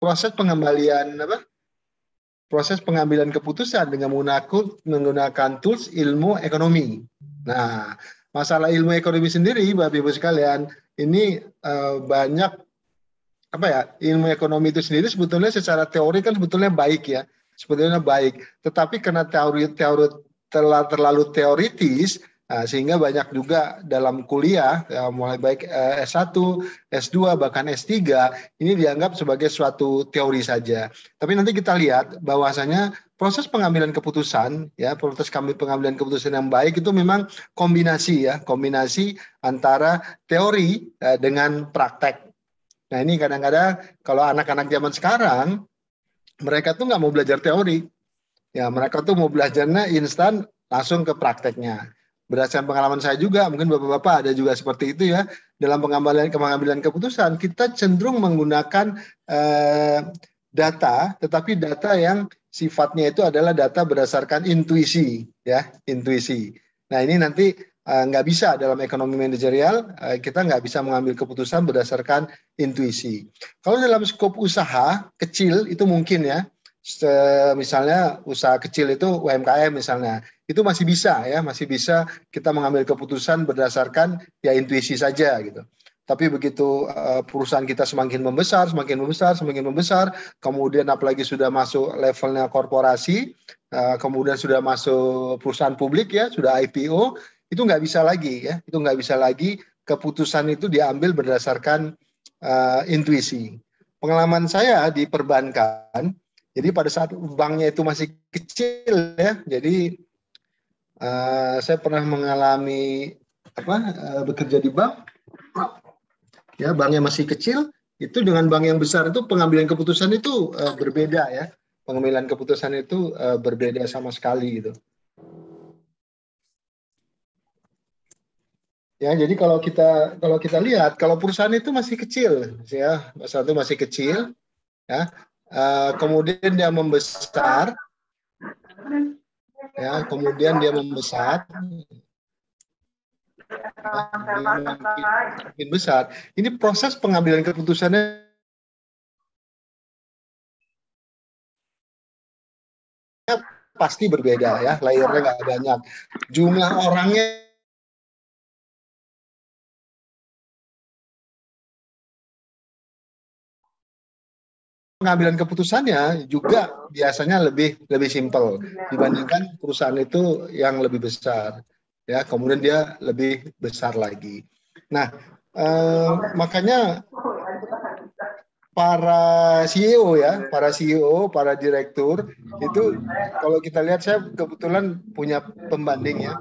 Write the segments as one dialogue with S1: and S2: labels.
S1: proses pengembalian apa? Proses pengambilan keputusan dengan menggunakan tools ilmu ekonomi. Nah, masalah ilmu ekonomi sendiri, Bapak Ibu sekalian, ini banyak apa ya? Ilmu ekonomi itu sendiri sebetulnya secara teori kan sebetulnya baik ya, sebetulnya baik. Tetapi karena teori terlalu teoritis, sehingga banyak juga dalam kuliah, ya, mulai baik S1, S2, bahkan S3, ini dianggap sebagai suatu teori saja. Tapi nanti kita lihat bahwasanya proses pengambilan keputusan, ya proses pengambilan keputusan yang baik itu memang kombinasi ya, kombinasi antara teori dengan praktek. Nah ini kadang-kadang kalau anak-anak zaman sekarang, mereka tuh nggak mau belajar teori. Ya, mereka tuh mau belajarnya instan langsung ke prakteknya. Berdasarkan pengalaman saya juga, mungkin Bapak-bapak ada juga seperti itu ya. Dalam pengambilan keputusan, kita cenderung menggunakan data, tetapi data yang sifatnya itu adalah data berdasarkan intuisi, ya, intuisi. Nah, ini nanti nggak bisa dalam ekonomi manajerial, kita nggak bisa mengambil keputusan berdasarkan intuisi. Kalau dalam skop usaha kecil itu mungkin ya, misalnya usaha kecil itu UMKM misalnya, itu masih bisa ya, masih bisa kita mengambil keputusan berdasarkan ya intuisi saja gitu. Tapi begitu perusahaan kita semakin membesar, kemudian apalagi sudah masuk levelnya korporasi, kemudian sudah masuk perusahaan publik ya, sudah IPO, itu nggak bisa lagi ya, itu nggak bisa lagi keputusan itu diambil berdasarkan intuisi. Pengalaman saya di perbankan, jadi pada saat banknya itu masih kecil ya, jadi saya pernah mengalami bekerja di bank, ya banknya masih kecil, itu dengan bank yang besar itu pengambilan keputusan itu berbeda ya, pengambilan keputusan itu berbeda sama sekali gitu. Ya, jadi kalau kita lihat, kalau perusahaan itu masih kecil, ya, perusahaan itu masih kecil, ya, kemudian dia membesar, ya, kemudian dia membesar, makin besar. Ini proses pengambilan keputusannya pasti berbeda ya, layernya nggak banyak, jumlah orangnya pengambilan keputusannya juga biasanya lebih simpel dibandingkan perusahaan itu yang lebih besar ya, kemudian dia lebih besar lagi. Nah, makanya para CEO ya, para CEO, para direktur itu kalau kita lihat, saya kebetulan punya pembanding ya.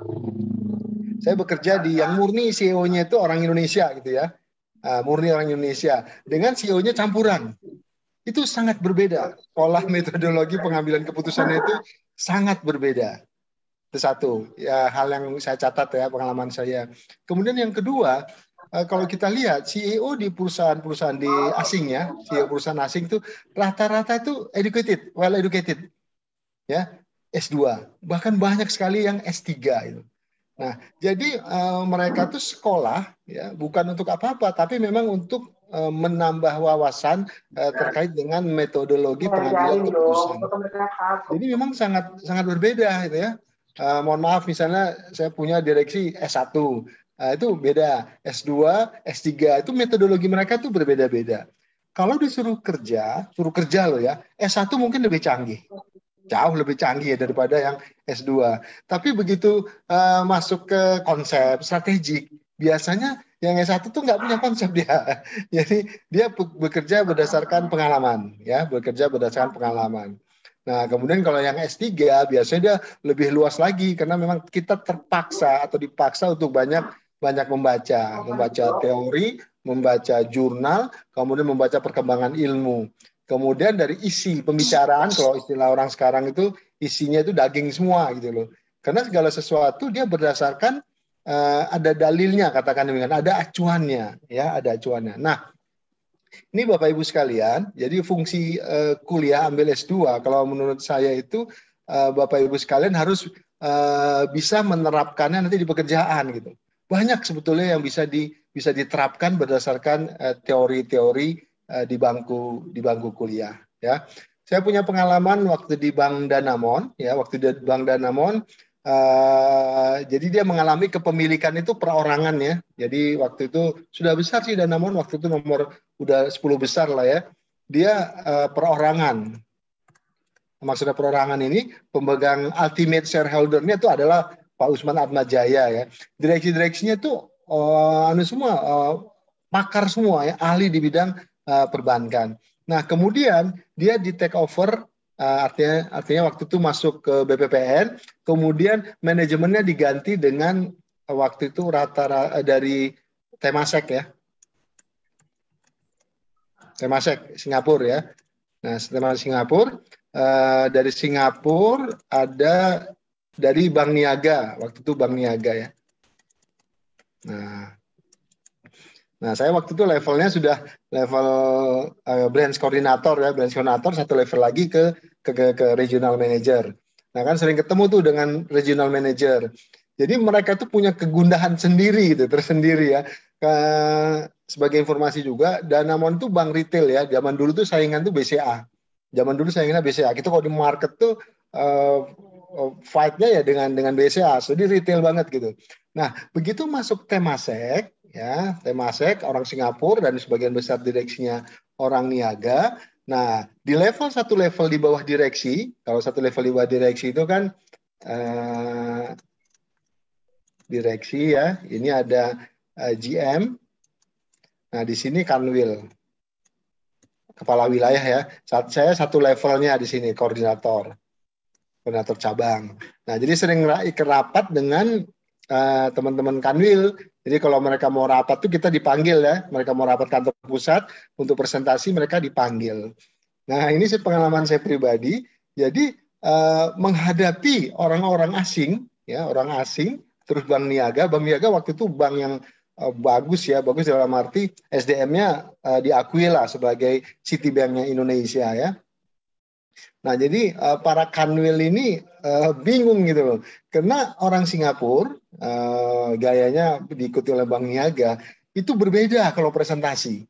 S1: Saya bekerja di yang murni CEO-nya itu orang Indonesia gitu ya, murni orang Indonesia dengan CEO-nya campuran. Itu sangat berbeda. Pola metodologi pengambilan keputusannya itu sangat berbeda. Itu satu, ya hal yang saya catat ya, pengalaman saya. Kemudian yang kedua, kalau kita lihat CEO di perusahaan-perusahaan di asing ya, CEO perusahaan asing itu rata-rata itu educated, well educated, ya, S2. Bahkan banyak sekali yang S3 itu. Nah, jadi mereka tuh sekolah ya bukan untuk apa-apa, tapi memang untuk menambah wawasan terkait dengan metodologi pengambilan keputusan. Jadi memang sangat berbeda gitu ya. Mohon maaf, misalnya saya punya direksi S1, itu beda. S2, S3 itu metodologi mereka tuh berbeda-beda. Kalau disuruh kerja loh ya, S1 mungkin lebih canggih. Jauh lebih canggih ya daripada yang S2. Tapi begitu masuk ke konsep strategik, biasanya yang S1 tuh nggak punya konsep dia. Jadi dia bekerja berdasarkan pengalaman, ya, bekerja berdasarkan pengalaman. Nah, kemudian kalau yang S3 biasanya dia lebih luas lagi karena memang kita terpaksa atau dipaksa untuk banyak membaca teori, membaca jurnal, kemudian membaca perkembangan ilmu. Kemudian dari isi pembicaraan, kalau istilah orang sekarang itu isinya itu daging semua gitu loh. Karena segala sesuatu dia berdasarkan ada dalilnya, katakan demikian, ada acuannya, ya, ada acuannya. Nah, ini Bapak Ibu sekalian, jadi fungsi kuliah ambil S2 kalau menurut saya itu Bapak Ibu sekalian harus bisa menerapkannya nanti di pekerjaan gitu. Banyak sebetulnya yang bisa diterapkan berdasarkan teori-teori di bangku kuliah ya. Saya punya pengalaman waktu di Bank Danamon ya, waktu di Bank Danamon jadi dia mengalami kepemilikan itu perorangan ya. Jadi waktu itu sudah besar sih Danamon, waktu itu nomor udah 10 besar lah ya. Dia perorangan. Maksudnya perorangan ini pemegang ultimate shareholder-nya itu adalah Pak Usman Atmajaya ya. Direksi-direksinya itu semua pakar semua ya, ahli di bidang perbankan. Nah, kemudian dia di take over artinya waktu itu masuk ke BPPN, kemudian manajemennya diganti dengan waktu itu rata-rata dari Temasek ya. Temasek Singapura ya. Nah, setelah Singapura, dari Singapura ada dari Bank Niaga, waktu itu Bank Niaga ya. Nah, saya waktu itu levelnya sudah level branch koordinator ya, branch koordinator satu level lagi ke regional manager. Nah, kan sering ketemu tuh dengan regional manager. Jadi mereka tuh punya kegundahan sendiri gitu, tersendiri ya. Sebagai informasi juga, Danamon tuh bank retail ya. Zaman dulu tuh saingan tuh BCA. Zaman dulu saingannya BCA. Kita kalau di market tuh fight-nya ya dengan BCA. Jadi retail banget gitu. Nah, begitu masuk Temasek, ya Temasek orang Singapura dan sebagian besar direksinya orang Niaga. Nah, di satu level di bawah direksi, kalau satu level di bawah direksi itu kan direksi ya, ini ada GM. Nah, di sini Kanwil, kepala wilayah ya. Saya satu levelnya di sini koordinator cabang. Nah, jadi sering rapat dengan teman-teman Kanwil. Jadi kalau mereka mau rapat tuh kita dipanggil ya. Mereka mau rapat kantor pusat untuk presentasi mereka dipanggil. Nah, ini sih pengalaman saya pribadi. Jadi menghadapi orang-orang asing ya, orang asing, terus Bank Niaga waktu itu bank yang bagus ya, bagus dalam arti SDM-nya diakui lah sebagai Citibank-nya Indonesia ya. Nah, jadi para kanwil ini bingung gitu loh. Karena orang Singapura, gayanya diikuti oleh Bank Niaga, itu berbeda kalau presentasi.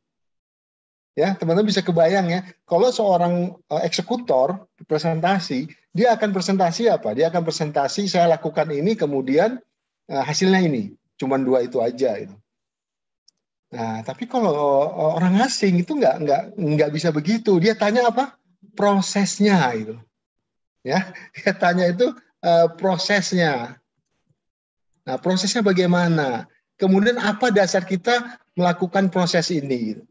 S1: Ya, teman-teman bisa kebayang ya, kalau seorang eksekutor presentasi, dia akan presentasi apa? Dia akan presentasi, saya lakukan ini, kemudian hasilnya ini. Cuman dua itu aja. Gitu. Nah, tapi kalau orang asing itu nggak bisa begitu. Dia tanya apa? Prosesnya itu. Ya, dia tanya itu prosesnya. Nah, prosesnya bagaimana? Kemudian apa dasar kita melakukan proses ini?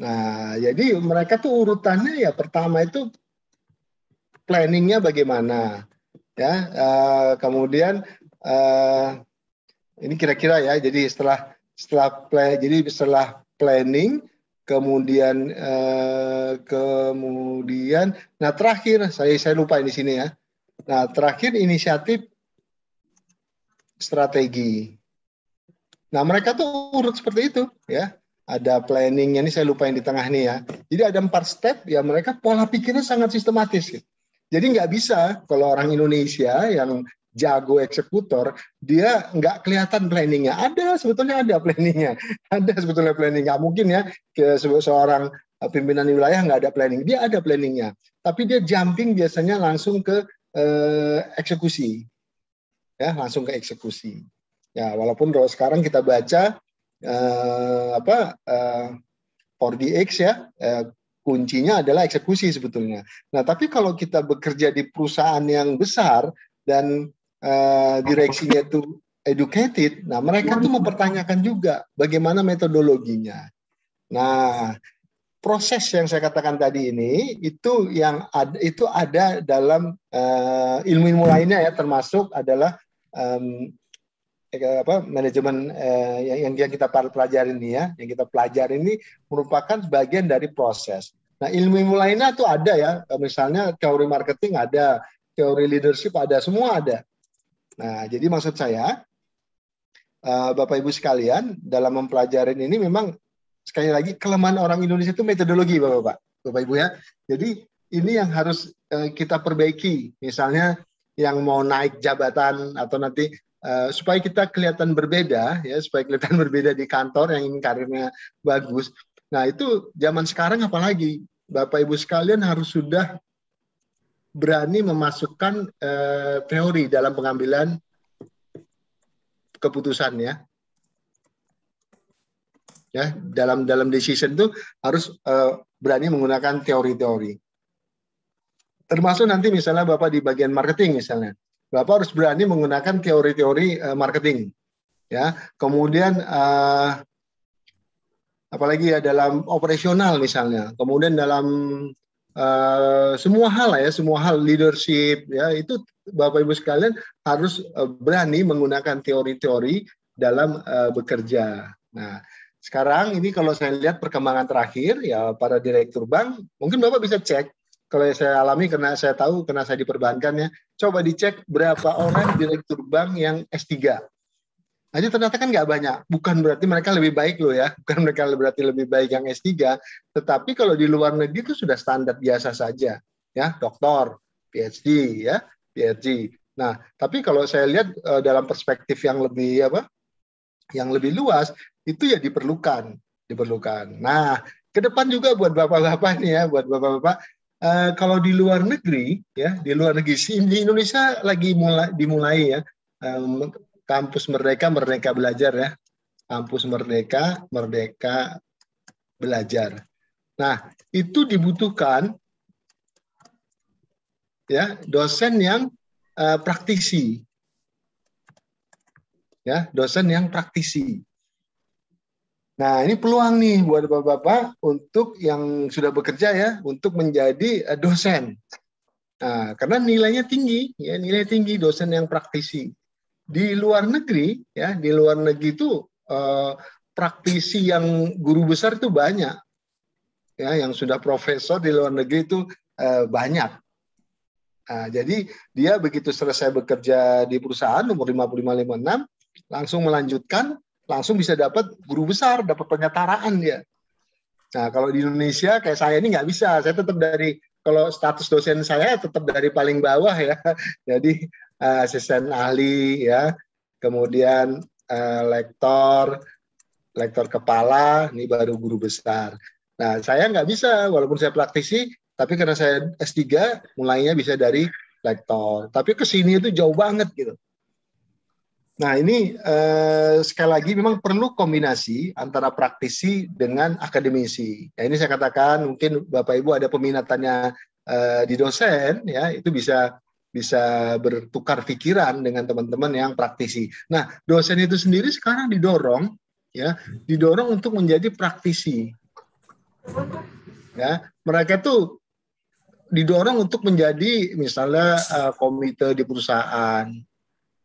S1: Nah, jadi mereka tuh urutannya ya pertama itu planningnya bagaimana, ya. Kemudian ini kira-kira ya. Jadi setelah planning, kemudian nah terakhir saya lupa di sini ya. Nah, terakhir inisiatif strategi. Nah, mereka tuh urut seperti itu ya. Ada planningnya, ini saya lupa yang di tengah nih ya. Jadi ada 4 step ya, mereka pola pikirnya sangat sistematis. Gitu. Jadi nggak bisa kalau orang Indonesia yang jago eksekutor, dia nggak kelihatan planningnya. Sebetulnya ada planningnya. Ada sebetulnya planning. Nggak mungkin ya seorang pimpinan wilayah nggak ada planning. Dia ada planningnya. Tapi dia jumping biasanya langsung ke eksekusi. Ya, langsung ke eksekusi. Ya, walaupun kalau sekarang kita baca 4DX ya, kuncinya adalah eksekusi sebetulnya. Nah, tapi kalau kita bekerja di perusahaan yang besar dan direksinya itu educated, nah mereka tuh mempertanyakan juga bagaimana metodologinya. Nah, proses yang saya katakan tadi ini itu ada dalam ilmu-ilmu lainnya ya, termasuk adalah manajemen yang kita pelajari ini ya, yang kita pelajari ini merupakan bagian dari proses. Nah, ilmu-ilmu lainnya tuh ada ya, misalnya teori marketing ada, teori leadership ada, semua ada. Nah, jadi maksud saya, Bapak Ibu sekalian, dalam mempelajari ini memang sekali lagi kelemahan orang Indonesia itu metodologi, Bapak Ibu ya. Jadi ini yang harus kita perbaiki. Misalnya yang mau naik jabatan atau nanti supaya kita kelihatan berbeda ya, supaya kelihatan berbeda di kantor yang ingin karirnya bagus. Nah, itu zaman sekarang apalagi Bapak Ibu sekalian harus sudah berani memasukkan teori dalam pengambilan keputusan ya. Ya, dalam decision itu harus berani menggunakan teori-teori. Termasuk nanti misalnya Bapak di bagian marketing misalnya. Bapak harus berani menggunakan teori-teori marketing. Ya, kemudian apalagi ya dalam operasional misalnya. Kemudian dalam semua hal ya, semua hal leadership ya, itu Bapak Ibu sekalian harus berani menggunakan teori-teori dalam bekerja. Nah, sekarang ini kalau saya lihat perkembangan terakhir ya para direktur bank, mungkin Bapak bisa cek. Kalau saya alami karena saya tahu, karena saya di perbankan ya, coba dicek berapa orang direktur bank yang S3. Aja ternyata kan nggak banyak. Bukan berarti mereka lebih baik loh ya. Bukan mereka berarti lebih baik yang S3. Tetapi kalau di luar negeri itu sudah standar biasa saja. Ya, doktor, PhD, ya, PhD. Nah, tapi kalau saya lihat dalam perspektif yang lebih yang lebih luas, itu ya diperlukan. Nah, ke depan juga buat bapak-bapak nih ya, buat bapak-bapak, kalau di luar negeri, ya, di luar negeri, di Indonesia lagi dimulai ya, Kampus Merdeka, Merdeka Belajar ya. Kampus Merdeka, Merdeka Belajar. Nah, itu dibutuhkan ya dosen yang praktisi. Ya, dosen yang praktisi. Nah, ini peluang nih buat Bapak-bapak untuk yang sudah bekerja ya, untuk menjadi dosen. Nah, karena nilainya tinggi, ya, nilai tinggi dosen yang praktisi. Di luar negeri ya, di luar negeri itu praktisi yang guru besar itu banyak ya, yang sudah profesor di luar negeri itu banyak. Nah, jadi dia begitu selesai bekerja di perusahaan umur 55-56 langsung melanjutkan, langsung bisa dapat guru besar, dapat penyetaraan dia. Nah, kalau di Indonesia kayak saya ini nggak bisa, saya tetap dari, kalau status dosen saya tetap dari paling bawah ya, jadi asisten ahli ya, kemudian lektor kepala, ini baru guru besar. Nah, saya nggak bisa, walaupun saya praktisi, tapi karena saya S3, mulainya bisa dari lektor. Tapi ke sini itu jauh banget gitu. Nah, ini sekali lagi memang perlu kombinasi antara praktisi dengan akademisi. Ya, ini saya katakan mungkin Bapak Ibu ada peminatannya di dosen, ya itu bisa bertukar pikiran dengan teman-teman yang praktisi. Nah, dosen itu sendiri sekarang didorong untuk menjadi praktisi. Ya, mereka tuh didorong untuk menjadi misalnya komite di perusahaan,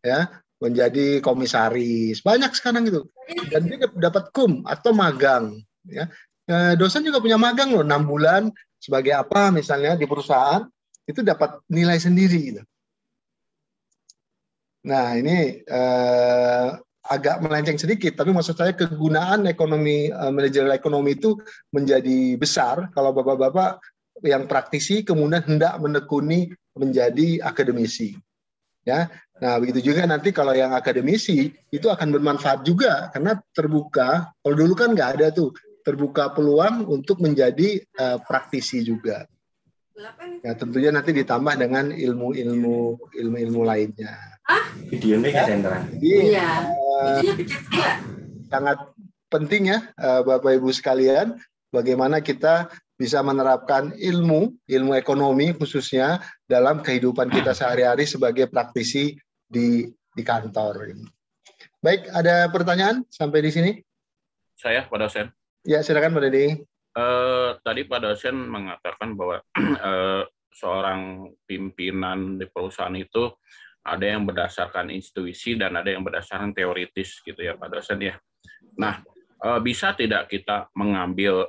S1: ya, menjadi komisaris, banyak sekarang itu, dan dia dapat atau magang, ya. Dosen juga punya magang loh, 6 bulan sebagai apa misalnya di perusahaan, itu dapat nilai sendiri gitu. Nah, ini agak melenceng sedikit, tapi maksud saya kegunaan ekonomi, manajer ekonomi itu menjadi besar kalau bapak-bapak yang praktisi kemudian hendak menekuni menjadi akademisi. Ya, nah begitu juga nanti kalau yang akademisi itu akan bermanfaat juga karena terbuka. Kalau dulu kan nggak ada tuh, terbuka peluang untuk menjadi praktisi juga. Ya tentunya nanti ditambah dengan ilmu lainnya.
S2: Videonya ya,
S1: jadi sangat penting ya Bapak Ibu sekalian, bagaimana kita bisa menerapkan ilmu ekonomi khususnya dalam kehidupan kita sehari-hari sebagai praktisi di kantor. Baik, ada pertanyaan sampai di sini?
S3: Saya, Pak Dosen.
S1: Ya, silakan Pak Deddy.
S3: Tadi Pak Dosen mengatakan bahwa seorang pimpinan di perusahaan itu ada yang berdasarkan intuisi dan ada yang berdasarkan teoritis gitu ya Pak Dosen ya. Nah, bisa tidak kita mengambil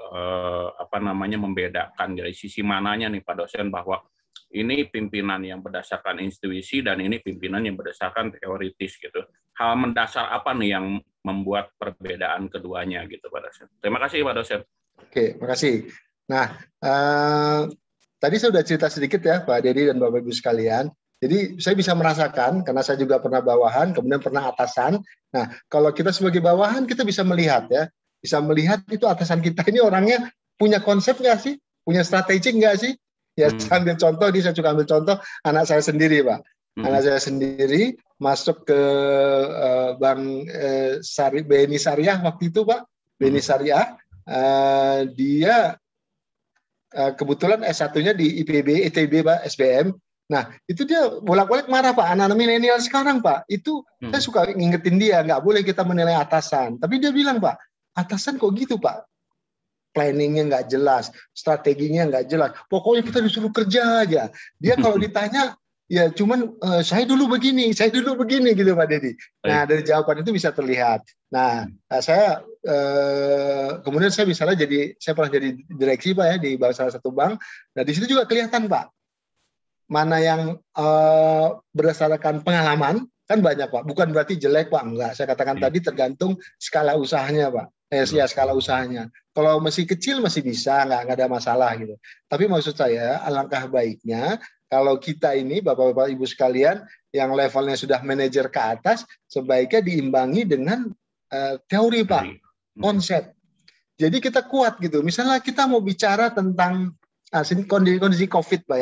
S3: membedakan dari sisi mananya nih Pak Dosen bahwa ini pimpinan yang berdasarkan intuisi dan ini pimpinan yang berdasarkan teoritis gitu. Hal mendasar apa nih yang membuat perbedaan keduanya gitu Pak Dosen. Terima kasih Pak Dosen.
S1: Oke, makasih. Nah, tadi saya sudah cerita sedikit ya Pak Deddy dan Bapak Ibu sekalian. Jadi saya bisa merasakan, karena saya juga pernah bawahan, kemudian pernah atasan. Nah, kalau kita sebagai bawahan, kita bisa melihat ya, bisa melihat itu atasan kita ini orangnya punya konsep nggak sih, punya strategi nggak sih. Ya sambil contoh, saya juga ambil contoh anak saya sendiri Pak. Anak saya sendiri masuk ke Bank BNI Syariah waktu itu Pak, BNI Syariah. Dia kebetulan S1-nya di IPB, ITB Pak, SBM. Nah, itu dia bolak-balik marah Pak, anak-anak milenial sekarang Pak. Itu saya suka ngingetin dia, nggak boleh kita menilai atasan. Tapi dia bilang Pak, atasan kok gitu Pak? Planningnya nggak jelas, strateginya nggak jelas. Pokoknya kita disuruh kerja aja. Dia kalau ditanya, ya cuman saya dulu begini gitu Pak Deddy. Nah, dari jawaban itu bisa terlihat. Nah, saya kemudian saya pernah jadi direksi Pak ya di salah satu bank. Nah, di situ juga kelihatan Pak, mana yang berdasarkan pengalaman, kan banyak Pak. Bukan berarti jelek Pak, enggak. Saya katakan tadi tergantung skala usahanya Pak. Ya skala usahanya. Kalau masih kecil masih bisa, nggak ada masalah gitu. Tapi maksud saya alangkah baiknya kalau kita ini Bapak-bapak Ibu sekalian yang levelnya sudah manajer ke atas, sebaiknya diimbangi dengan teori Pak, konsep. Jadi kita kuat gitu. Misalnya kita mau bicara tentang kondisi COVID Pak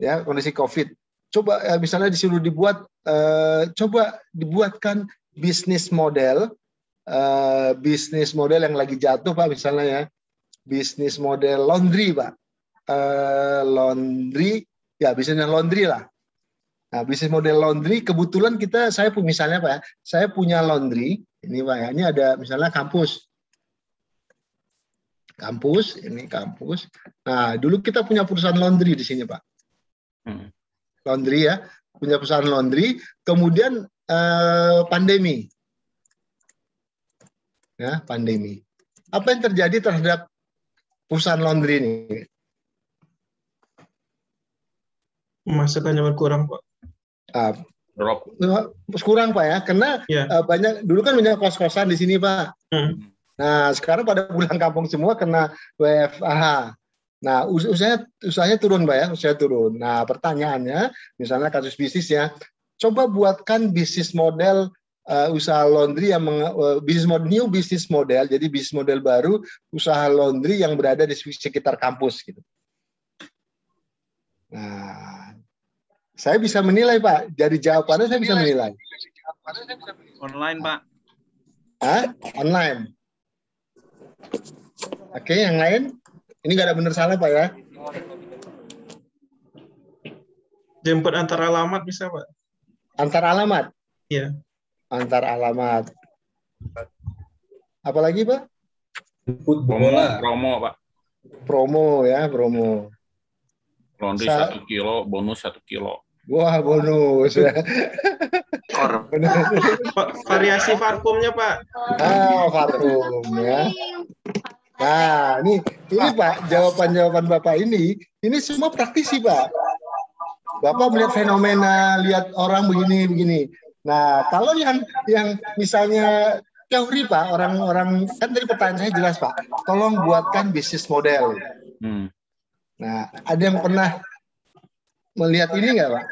S1: ya kondisi COVID. Coba misalnya disuruh dibuatkan bisnis model yang lagi jatuh Pak, misalnya ya bisnis model laundry Pak, laundry ya, bisnisnya laundry lah. Nah, bisnis model laundry kebetulan saya punya misalnya Pak ya, saya punya laundry ini Pak ya, ini ada misalnya kampus ini kampus. Nah, dulu kita punya perusahaan laundry di sini Pak. Laundry ya, punya perusahaan laundry, kemudian pandemi. Ya, pandemi. Apa yang terjadi terhadap perusahaan laundry ini?
S4: Pemasukannya berkurang, Pak.
S3: Drop.
S1: Kurang Pak ya, karena banyak dulu kan banyak kos-kosan di sini Pak. Nah, sekarang pada pulang kampung semua kena WFH. Nah, usahanya turun Pak ya, usahanya turun. Nah, pertanyaannya, misalnya kasus bisnisnya, coba buatkan bisnis model usaha laundry yang new business model, jadi bisnis model baru usaha laundry yang berada di sekitar kampus gitu. Nah, saya bisa menilai Pak, dari jawabannya saya bisa menilai.
S4: Online Pak.
S1: Online. Oke, yang lain? Ini nggak ada benar salah Pak ya?
S4: Jemput antar alamat bisa Pak?
S1: Antar alamat?
S4: Iya.
S1: Antar alamat. Apalagi Pak?
S3: Promo Pak.
S1: Promo ya, promo.
S3: Laundry 1 kilo, bonus 1 kilo.
S1: Wah, bonus ya.
S4: Variasi parfumnya Pak.
S1: Parfum ya. Nah, ini Pak, jawaban Bapak ini semua praktisi Pak. Bapak melihat fenomena, lihat orang begini. Nah, kalau yang misalnya teori Pak, orang-orang kan tadi pertanyaan saya jelas Pak, tolong buatkan bisnis model. Nah, ada yang pernah melihat ini nggak Pak?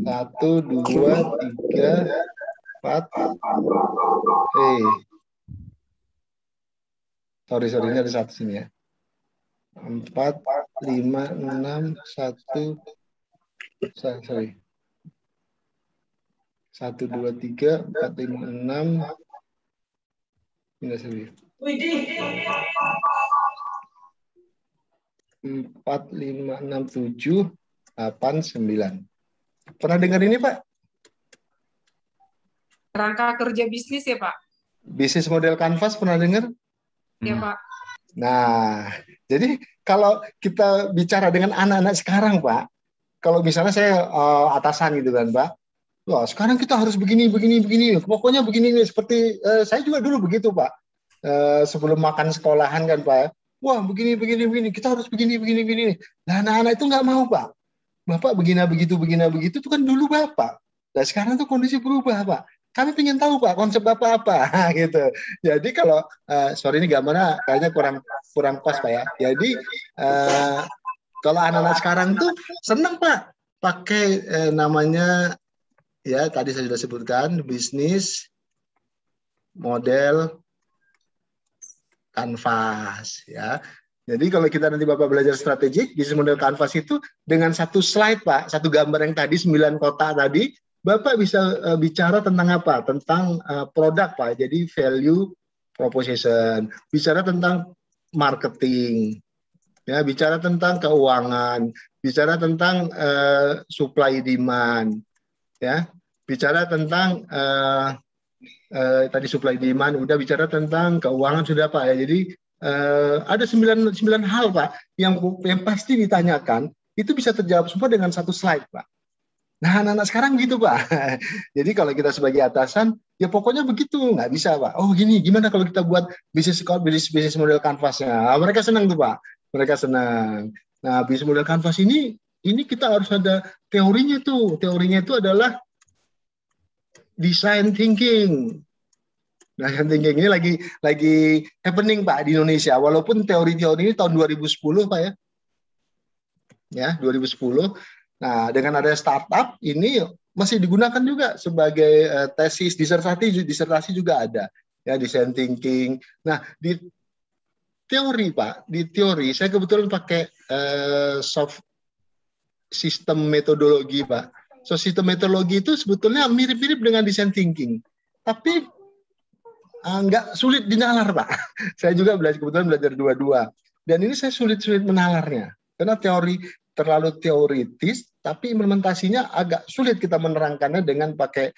S1: Satu, dua, tiga, empat. Sorry, ini ada satu sini ya. 4, 5, 6, 1. Sorry. 1, 2, 3, 4, 5, 6. Ini sorry. 4, 5, 6, 7, 8, 9. Pernah dengar ini Pak?
S5: Rangka kerja bisnis ya Pak?
S1: Bisnis model Canvas pernah dengar?
S5: Ya Pak.
S1: Nah, jadi kalau kita bicara dengan anak-anak sekarang Pak, kalau misalnya saya atasan gitu kan Pak, wah sekarang kita harus begini, pokoknya begini, seperti saya juga dulu begitu Pak, sebelum makan sekolahan kan Pak, wah begini, kita harus begini. Nah anak-anak itu nggak mau Pak, Bapak begini begitu itu kan dulu Bapak. Nah sekarang tuh kondisi berubah Pak. Kami ingin tahu Pak konsep Bapak apa gitu. Jadi kalau sorry ini gambarnya kayaknya kurang pas Pak ya. Jadi kalau anak-anak sekarang tuh senang Pak pakai namanya ya tadi saya sudah sebutkan bisnis model kanvas ya. Jadi kalau kita nanti Bapak belajar strategik bisnis model kanvas itu dengan satu slide Pak, satu gambar yang tadi 9 kotak tadi, Bapak bisa bicara tentang apa? Tentang produk Pak. Jadi value proposition, bicara tentang marketing, ya, bicara tentang keuangan, bicara tentang supply demand, ya, bicara tentang tadi supply demand, udah bicara tentang keuangan sudah Pak ya. Jadi ada 9 hal Pak yang pasti ditanyakan itu bisa terjawab semua dengan satu slide Pak. Nah anak-anak sekarang gitu Pak. Jadi kalau kita sebagai atasan ya pokoknya begitu nggak bisa Pak. Oh gimana kalau kita buat bisnis model kanvasnya? Nah, mereka senang tuh Pak. Mereka senang. Nah bisnis model kanvas ini kita harus ada teorinya tuh. Teorinya itu adalah design thinking. Nah, design thinking ini lagi happening Pak di Indonesia. Walaupun teori-teori ini tahun 2010 Pak ya. Ya, 2010. Nah, dengan ada startup ini masih digunakan juga sebagai tesis, disertasi juga ada. Ya, design thinking. Nah, di teori Pak, di teori saya kebetulan pakai soft system metodologi Pak. So, sistem metodologi itu sebetulnya mirip-mirip dengan design thinking. Tapi nggak sulit dinalar Pak. Saya juga kebetulan belajar dua-dua. Dan ini saya sulit menalarnya. Karena teori terlalu teoritis, tapi implementasinya agak sulit kita menerangkannya dengan pakai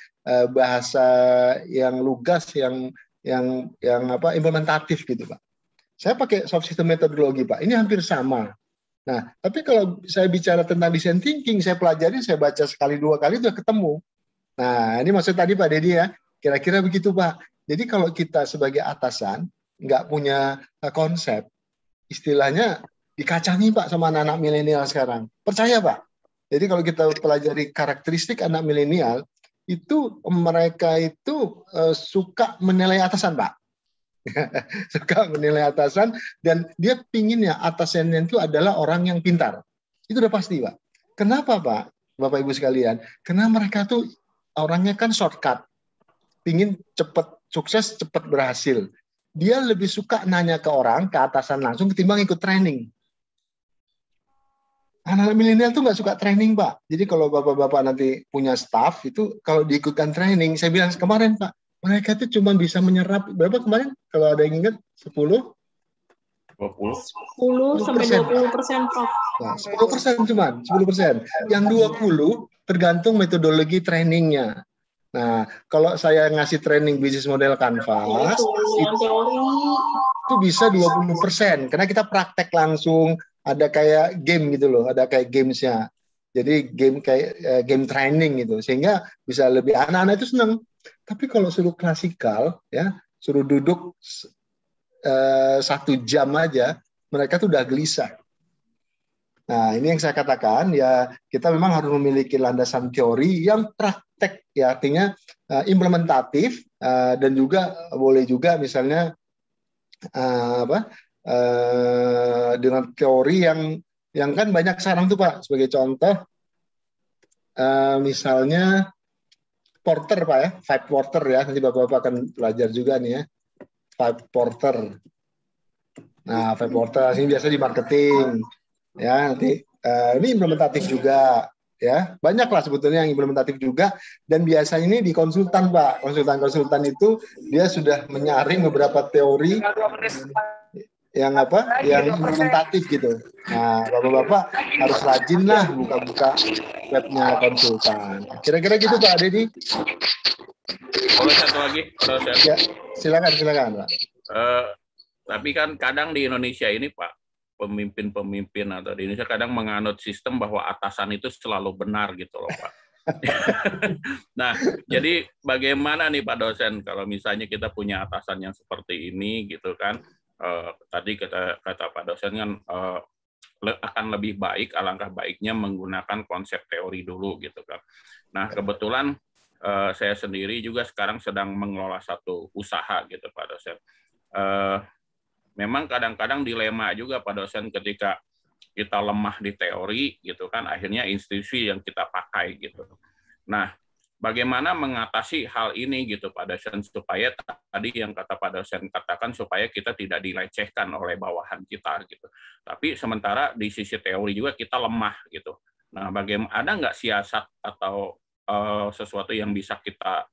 S1: bahasa yang lugas, yang implementatif gitu Pak. Saya pakai soft system metodologi Pak. Ini hampir sama. Nah, tapi kalau saya bicara tentang design thinking, saya pelajari, saya baca sekali dua kali sudah ketemu. Nah, ini maksud tadi Pak Dedi ya, kira-kira begitu Pak. Jadi kalau kita sebagai atasan nggak punya konsep, istilahnya dikacangi Pak sama anak-anak milenial sekarang. Percaya Pak. Jadi kalau kita pelajari karakteristik anak milenial, itu mereka itu suka menilai atasan Pak. Suka menilai atasan dan dia pinginnya atasannya itu adalah orang yang pintar. Itu udah pasti Pak. Kenapa Pak? Bapak Ibu sekalian? Karena mereka tuh orangnya kan shortcut. Pingin cepat sukses, cepat berhasil. Dia lebih suka nanya ke orang, ke atasan langsung ketimbang ikut training. Anak milenial tuh nggak suka training Pak. Jadi kalau bapak-bapak nanti punya staff itu kalau diikutkan training, saya bilang kemarin Pak, mereka itu cuma bisa menyerap berapa kemarin? Kalau ada yang ingat 10
S6: sampai 20% Prof.
S1: Nah, 10% cuman, 10%. Yang 20 tergantung metodologi trainingnya. Nah, kalau saya ngasih training bisnis model kanvas, itu bisa 20%. Karena kita praktek langsung, ada kayak game gitu loh, ada kayak gamesnya. Jadi game kayak game training gitu, sehingga bisa lebih anak-anak itu senang. Tapi kalau suruh klasikal, ya suruh duduk 1 jam aja, mereka tuh udah gelisah. Nah, ini yang saya katakan ya kita memang harus memiliki landasan teori yang praktek, ya artinya implementatif dan juga boleh juga misalnya dengan teori yang kan banyak sekarang tuh Pak. Sebagai contoh, misalnya Porter Pak ya, 5 Porter ya. Nanti Bapak-Bapak akan belajar juga nih ya, 5 Porter. Nah, 5 Porter ini biasa di marketing. Ya, nanti ini implementatif juga. Ya, banyak lah sebetulnya yang implementatif juga dan biasanya ini di konsultan Pak. Konsultan itu dia sudah menyaring beberapa teori yang implementatif gitu. Nah, bapak-bapak harus rajin lah buka-buka webnya konsultan. Kira-kira gitu Pak Dedi.
S3: Boleh satu lagi?
S1: Ya, silakan Pak.
S3: Tapi kan kadang di Indonesia ini Pak, pemimpin-pemimpin atau di Indonesia kadang menganut sistem bahwa atasan itu selalu benar gitu loh Pak. Nah, jadi bagaimana nih Pak dosen kalau misalnya kita punya atasan yang seperti ini gitu kan? Tadi kata Pak dosen kan akan lebih baik, alangkah baiknya menggunakan konsep teori dulu gitu kan. Nah, kebetulan saya sendiri juga sekarang sedang mengelola satu usaha gitu Pak dosen. Memang kadang-kadang dilema juga Pak dosen ketika kita lemah di teori gitu kan, akhirnya institusi yang kita pakai gitu. Nah, bagaimana mengatasi hal ini gitu Pak dosen, supaya tadi yang kata Pak dosen katakan, supaya kita tidak dilecehkan oleh bawahan kita gitu. Tapi sementara di sisi teori juga kita lemah gitu. Nah, bagaimana, ada nggak siasat atau sesuatu yang bisa kita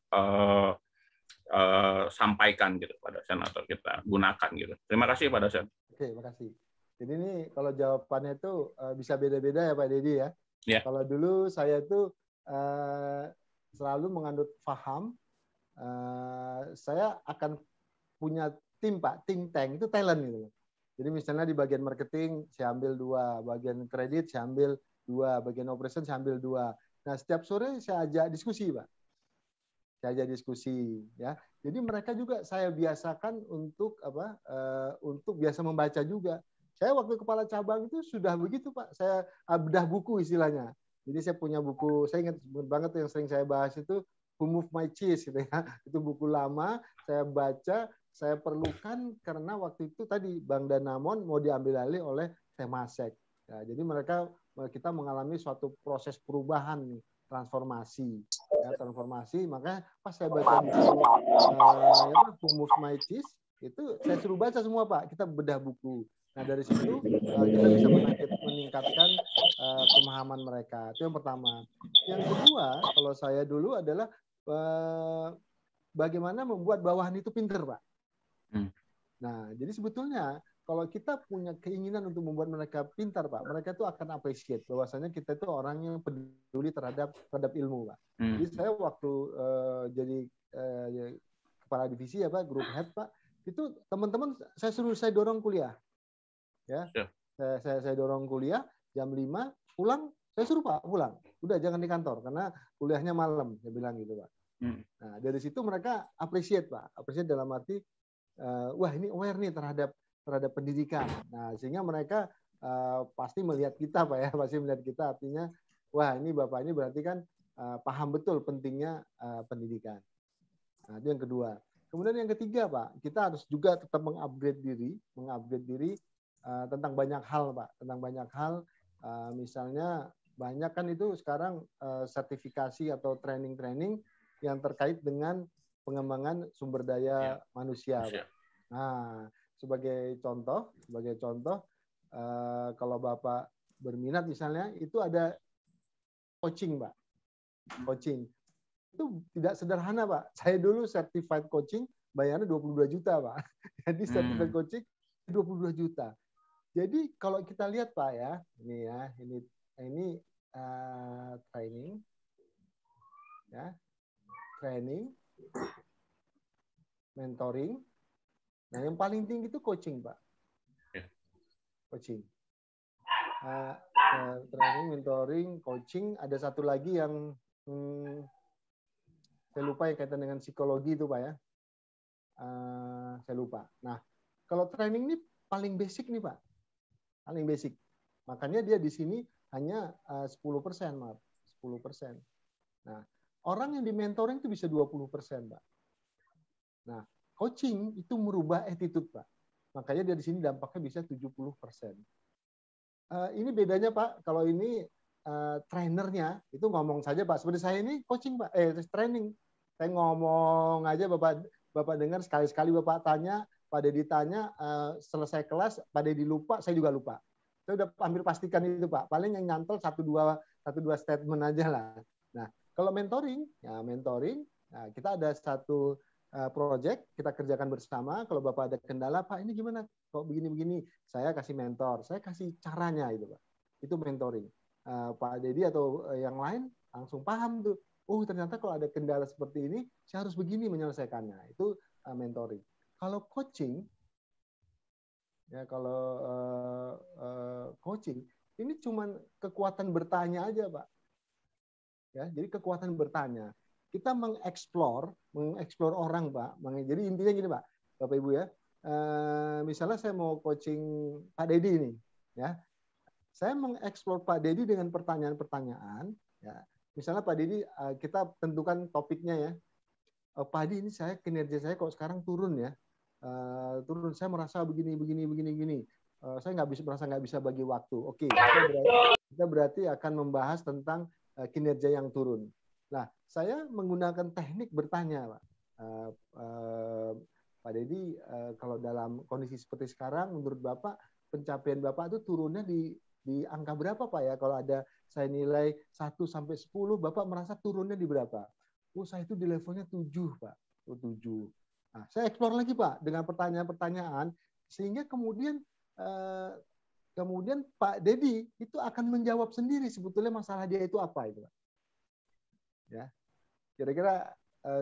S3: sampaikan gitu Pak dosen, atau kita gunakan gitu. Terima kasih Pak dosen.
S1: Oke, makasih. Jadi ini kalau jawabannya itu bisa beda-beda ya Pak Dedi ya.
S3: Ya.
S1: Kalau dulu saya itu selalu menganut paham, saya akan punya tim Pak, think tank itu talent gitu. Jadi misalnya di bagian marketing saya ambil 2, bagian kredit saya ambil 2, bagian operation saya ambil 2. Nah setiap sore saya ajak diskusi Pak. Saya ajak diskusi ya. Jadi mereka juga saya biasakan untuk untuk biasa membaca juga. Saya waktu kepala cabang itu sudah begitu Pak. Saya bedah buku istilahnya. Jadi saya punya buku, saya ingat banget yang sering saya bahas itu Who Moved My Cheese gitu ya. Itu buku lama, saya baca, saya perlukan karena waktu itu tadi Bank Danamon mau diambil alih oleh Temasek. Ya, jadi kita mengalami suatu proses perubahan nih, transformasi. Ya, transformasi, makanya pas saya baca buku Who Moved My Cheese, itu saya suruh baca semua Pak. Kita bedah buku. Nah dari situ kita bisa meningkatkan pemahaman mereka. Itu yang pertama. Yang kedua, kalau saya dulu adalah bagaimana membuat bawahan itu pinter, Pak. Nah, jadi sebetulnya kalau kita punya keinginan untuk membuat mereka pintar, Pak, mereka itu akan appreciate bahwasanya kita itu orang yang peduli terhadap ilmu, Pak. Jadi saya waktu jadi kepala divisi ya Pak, group head Pak, itu teman-teman saya dorong kuliah. Ya, saya dorong kuliah jam 5 pulang, saya suruh Pak pulang. Udah jangan di kantor karena kuliahnya malam, saya bilang gitu Pak. Nah dari situ mereka appreciate Pak, appreciate dalam arti wah ini aware nih terhadap pendidikan. Nah sehingga mereka pasti melihat kita Pak ya, pasti melihat kita artinya wah ini bapak ini berarti kan paham betul pentingnya pendidikan. Nah itu yang kedua. Kemudian yang ketiga Pak, kita harus juga tetap mengupgrade diri tentang banyak hal Pak, tentang banyak hal misalnya banyak kan itu sekarang sertifikasi atau training yang terkait dengan pengembangan sumber daya manusia Pak. Nah sebagai contoh kalau Bapak berminat misalnya itu ada coaching Pak, coaching itu tidak sederhana Pak. Saya dulu certified coaching bayarnya 22 juta Pak. Jadi certified coaching 22 juta. Jadi kalau kita lihat Pak ya, ini training, ya, training, mentoring. Nah yang paling tinggi itu coaching Pak, coaching, training, mentoring, coaching. Ada satu lagi yang saya lupa yang kaitan dengan psikologi itu Pak ya, saya lupa. Nah kalau training ini paling basic nih Pak. Paling basic. Makanya dia di sini hanya 10%, maaf. 10%. Nah, orang yang di mentoring itu bisa 20%, Pak. Nah, coaching itu merubah attitude, Pak. Makanya dia di sini dampaknya bisa 70%. Ini bedanya, Pak. Kalau ini trainernya itu ngomong saja, Pak. Seperti saya ini coaching, Pak. Training. Saya ngomong aja, Bapak dengar sekali-sekali Bapak tanya, Pak Dedi tanya, selesai kelas, Pak Dedi lupa, saya juga lupa. Saya udah hampir pastikan itu Pak. Paling yang nyantol satu dua statement aja lah. Nah, kalau mentoring, nah, kita ada satu project, kita kerjakan bersama. Kalau Bapak ada kendala, Pak ini gimana? Kok begini-begini? Saya kasih mentor, saya kasih caranya itu Pak. Itu mentoring. Pak Dedi atau yang lain langsung paham tuh. Oh ternyata kalau ada kendala seperti ini, saya harus begini menyelesaikannya. Itu mentoring. Kalau coaching, ya coaching ini cuma kekuatan bertanya aja Pak. Ya, jadi kekuatan bertanya. Kita mengeksplor orang Pak. Jadi intinya gini Pak, Bapak Ibu ya. Misalnya saya mau coaching Pak Dedi ini, ya. Saya mengeksplor Pak Dedi dengan pertanyaan-pertanyaan. Ya. Misalnya Pak Didi, kita tentukan topiknya ya. Pak Didi, ini kinerja saya kok sekarang turun ya. Turun, saya merasa begini. Saya merasa nggak bisa bagi waktu. Oke, kita berarti akan membahas tentang kinerja yang turun. Nah, saya menggunakan teknik bertanya, Pak. Pak Deddy, kalau dalam kondisi seperti sekarang, menurut Bapak, pencapaian Bapak itu turunnya di angka berapa, Pak ya? Kalau ada saya nilai 1 sampai 10, Bapak merasa turunnya di berapa? Oh, saya itu di levelnya 7, Pak. Oh, 7. Nah, saya eksplor lagi, Pak, dengan pertanyaan-pertanyaan, sehingga kemudian Pak Deddy itu akan menjawab sendiri sebetulnya masalah dia itu apa itu, Pak. Ya, kira-kira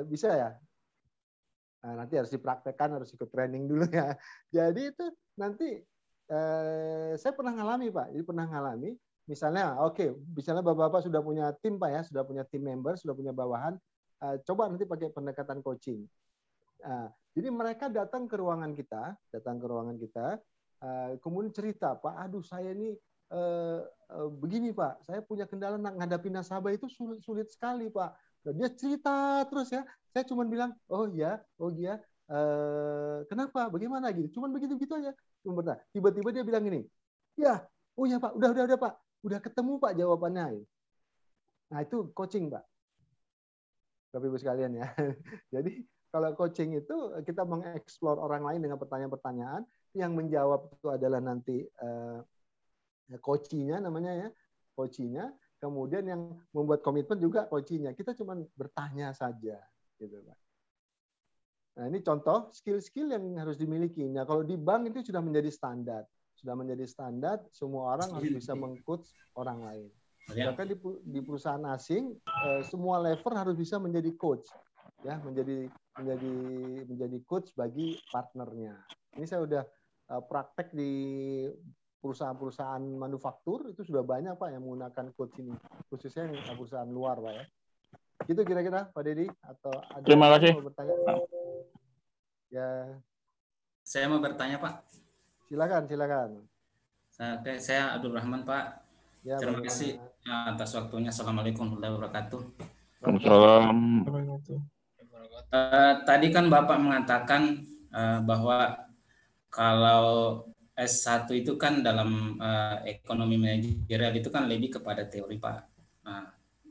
S1: bisa ya? Nah, nanti harus dipraktekkan, harus ikut training dulu ya. Jadi itu nanti saya pernah ngalami, Pak. Jadi pernah ngalami, misalnya, misalnya Bapak-Bapak sudah punya tim, Pak ya, sudah punya tim member, sudah punya bawahan, coba nanti pakai pendekatan coaching. Jadi mereka datang ke ruangan kita, kemudian cerita, Pak, aduh saya ini begini Pak, saya punya kendala menghadapi nasabah itu sulit sekali Pak. Nah, dia cerita terus ya, saya cuma bilang, oh iya, kenapa, bagaimana gitu, cuman begitu-begitu aja. Tiba-tiba dia bilang gini, ya, oh ya Pak, udah Pak, udah ketemu Pak jawabannya. Nah itu coaching Pak, Bapak Ibu sekalian ya. Jadi kalau coaching itu kita mengeksplor orang lain dengan pertanyaan-pertanyaan, yang menjawab itu adalah nanti coaching-nya namanya ya, coaching-nya, kemudian yang membuat komitmen juga coaching-nya. Kita cuma bertanya saja, gitu Pak. Nah ini contoh skill-skill yang harus dimiliki. Nah kalau di bank itu sudah menjadi standar, semua orang harus bisa meng-coach orang lain. Bahkan di perusahaan asing, semua level harus bisa menjadi coach, ya, menjadi coach bagi partnernya. Ini saya udah praktek di perusahaan-perusahaan manufaktur, itu sudah banyak Pak yang menggunakan coach ini, khususnya yang perusahaan luar Pak ya. Gitu kira-kira Pak Deddy, atau ada
S3: Terima kasih.
S1: mau bertanya? Ya.
S7: Saya mau bertanya Pak.
S1: Silakan.
S7: Saya Abdul Rahman Pak.
S1: Ya,
S7: terima kasih atas waktunya. Assalamualaikum warahmatullahi wabarakatuh.
S3: Waalaikumsalam.
S7: Tadi kan Bapak mengatakan bahwa kalau S1 itu kan dalam ekonomi manajerial itu kan lebih kepada teori Pak.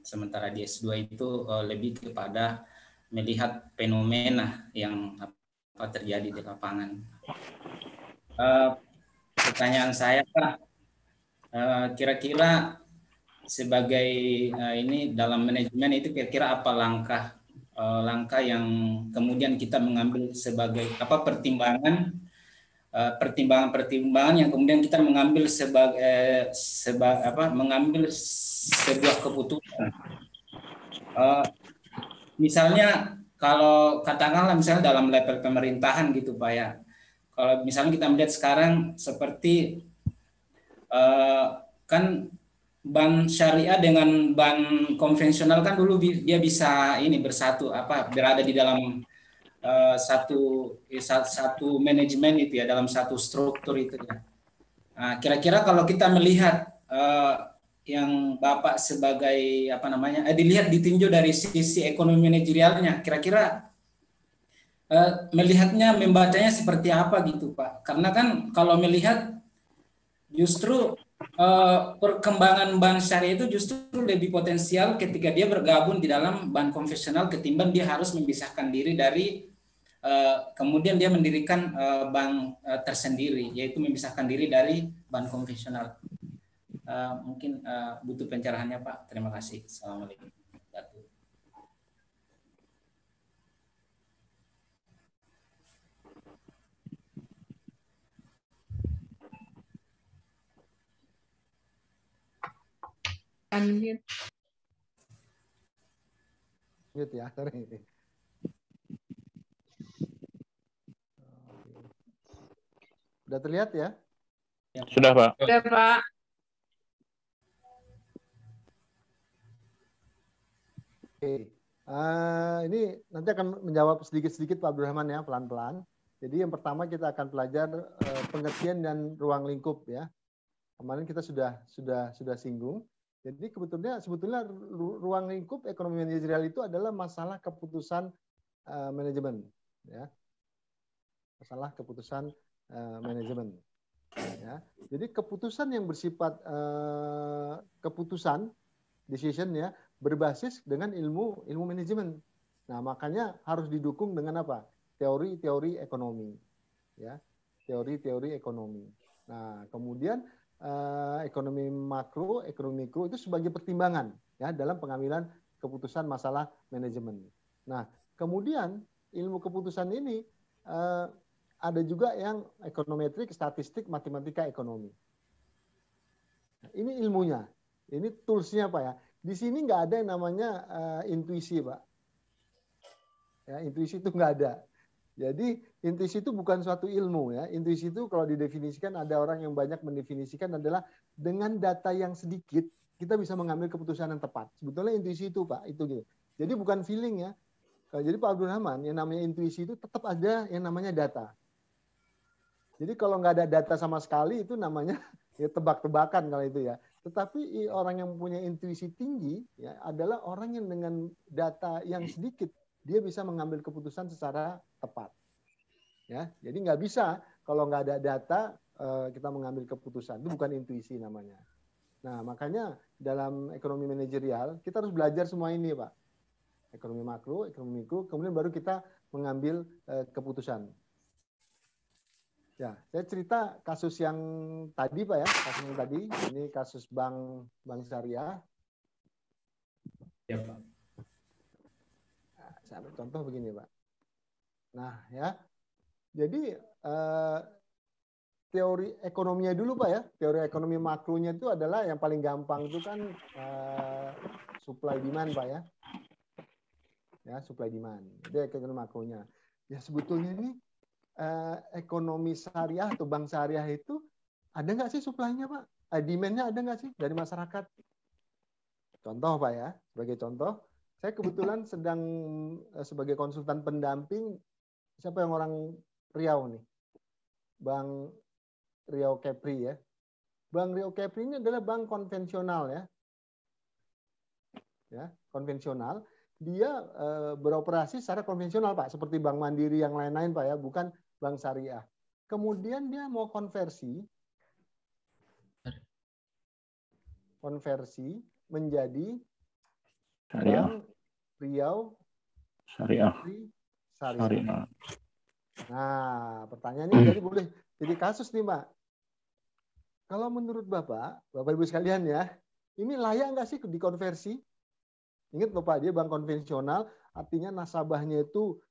S7: Sementara di S2 itu lebih kepada melihat fenomena yang apa terjadi di lapangan. Pertanyaan saya Pak, kira-kira sebagai ini dalam manajemen itu kira-kira apa langkah yang kemudian kita mengambil sebagai apa pertimbangan yang kemudian kita mengambil mengambil sebuah keputusan. Misalnya kalau katakanlah misalnya dalam level pemerintahan gitu Pak ya. Kalau misalnya kita melihat sekarang seperti kan bank syariah dengan bank konvensional kan dulu dia bisa ini berada di dalam satu manajemen itu ya, dalam satu struktur itu ya. Kira-kira kalau kita melihat yang Bapak sebagai dilihat ditinjau dari sisi ekonomi manajerialnya, kira-kira melihatnya, membacanya seperti apa gitu Pak? Karena kan kalau melihat justru perkembangan bank syariah itu justru lebih potensial ketika dia bergabung di dalam bank konvensional ketimbang dia harus memisahkan diri dari kemudian dia mendirikan bank tersendiri, yaitu memisahkan diri dari bank konvensional. Mungkin butuh pencerahannya Pak. Terima kasih. Assalamualaikum.
S5: Unmute.
S1: Mute ya, sorry. Sudah terlihat ya?
S3: Sudah Pak.
S5: Udah Pak.
S1: Oke. Ini nanti akan menjawab sedikit-sedikit Pak Abdurrahman ya, pelan-pelan. Jadi yang pertama kita akan belajar pengertian dan ruang lingkup ya. Kemarin kita sudah singgung. Jadi sebetulnya ruang lingkup ekonomi manajerial itu adalah masalah keputusan manajemen, ya. Masalah keputusan manajemen. Ya. Jadi keputusan yang bersifat keputusan decision ya berbasis dengan ilmu manajemen. Nah, makanya harus didukung dengan apa? Teori-teori ekonomi. Ya. Teori-teori ekonomi. Nah, kemudian ekonomi makro, ekonomi mikro itu sebagai pertimbangan ya dalam pengambilan keputusan masalah manajemen. Nah, kemudian ilmu keputusan ini ada juga yang ekonometrik, statistik, matematika ekonomi. Nah, ini ilmunya, ini toolsnya Pak ya. Di sini nggak ada yang namanya intuisi Pak. Ya, intuisi itu nggak ada. Jadi intuisi itu bukan suatu ilmu ya. Intuisi itu kalau didefinisikan ada orang yang banyak mendefinisikan adalah dengan data yang sedikit kita bisa mengambil keputusan yang tepat. Sebetulnya intuisi itu Pak, itu gitu. Jadi bukan feeling ya. Jadi Pak Abdul Rahman yang namanya intuisi itu tetap ada yang namanya data. Jadi kalau nggak ada data sama sekali itu namanya ya tebak-tebakan kalau itu ya. Tetapi orang yang punya intuisi tinggi ya adalah orang yang dengan data yang sedikit dia bisa mengambil keputusan secara tepat. Ya, jadi nggak bisa kalau nggak ada data kita mengambil keputusan. Itu bukan intuisi namanya. Nah, makanya dalam ekonomi manajerial kita harus belajar semua ini, Pak. Ekonomi makro, ekonomi mikro, kemudian baru kita mengambil keputusan. Ya, saya cerita kasus yang tadi, Pak ya, kasus yang tadi. Ini kasus Bank Syariah.
S2: Ya, Pak.
S1: Nah, saya ambil contoh begini, Pak. Nah, ya. Jadi teori ekonominya dulu, Pak ya. Teori ekonomi makronya itu adalah yang paling gampang itu kan supply demand, Pak ya. Ya, supply demand. Itu ekonomi makronya. Ya, sebetulnya ini ekonomi syariah atau bank syariah itu ada nggak sih supply-nya, Pak? Demand-nya ada nggak sih dari masyarakat? Contoh, Pak ya, sebagai contoh, saya kebetulan sedang sebagai konsultan pendamping, siapa yang orang Riau nih? Bank Riau Kepri ya. Bank Riau Kepri ini adalah bank konvensional ya. Ya, konvensional. Dia beroperasi secara konvensional, Pak, seperti Bank Mandiri yang lain-lain, Pak ya, bukan bank syariah. Kemudian dia mau konversi menjadi Bank Riau
S3: Syariah.
S1: Syariah. Nah, pertanyaannya jadi boleh jadi kasus nih, Pak. Kalau menurut Bapak Ibu sekalian ya, ini layak nggak sih dikonversi? Ingat Bapak, dia bank konvensional, artinya nasabahnya itu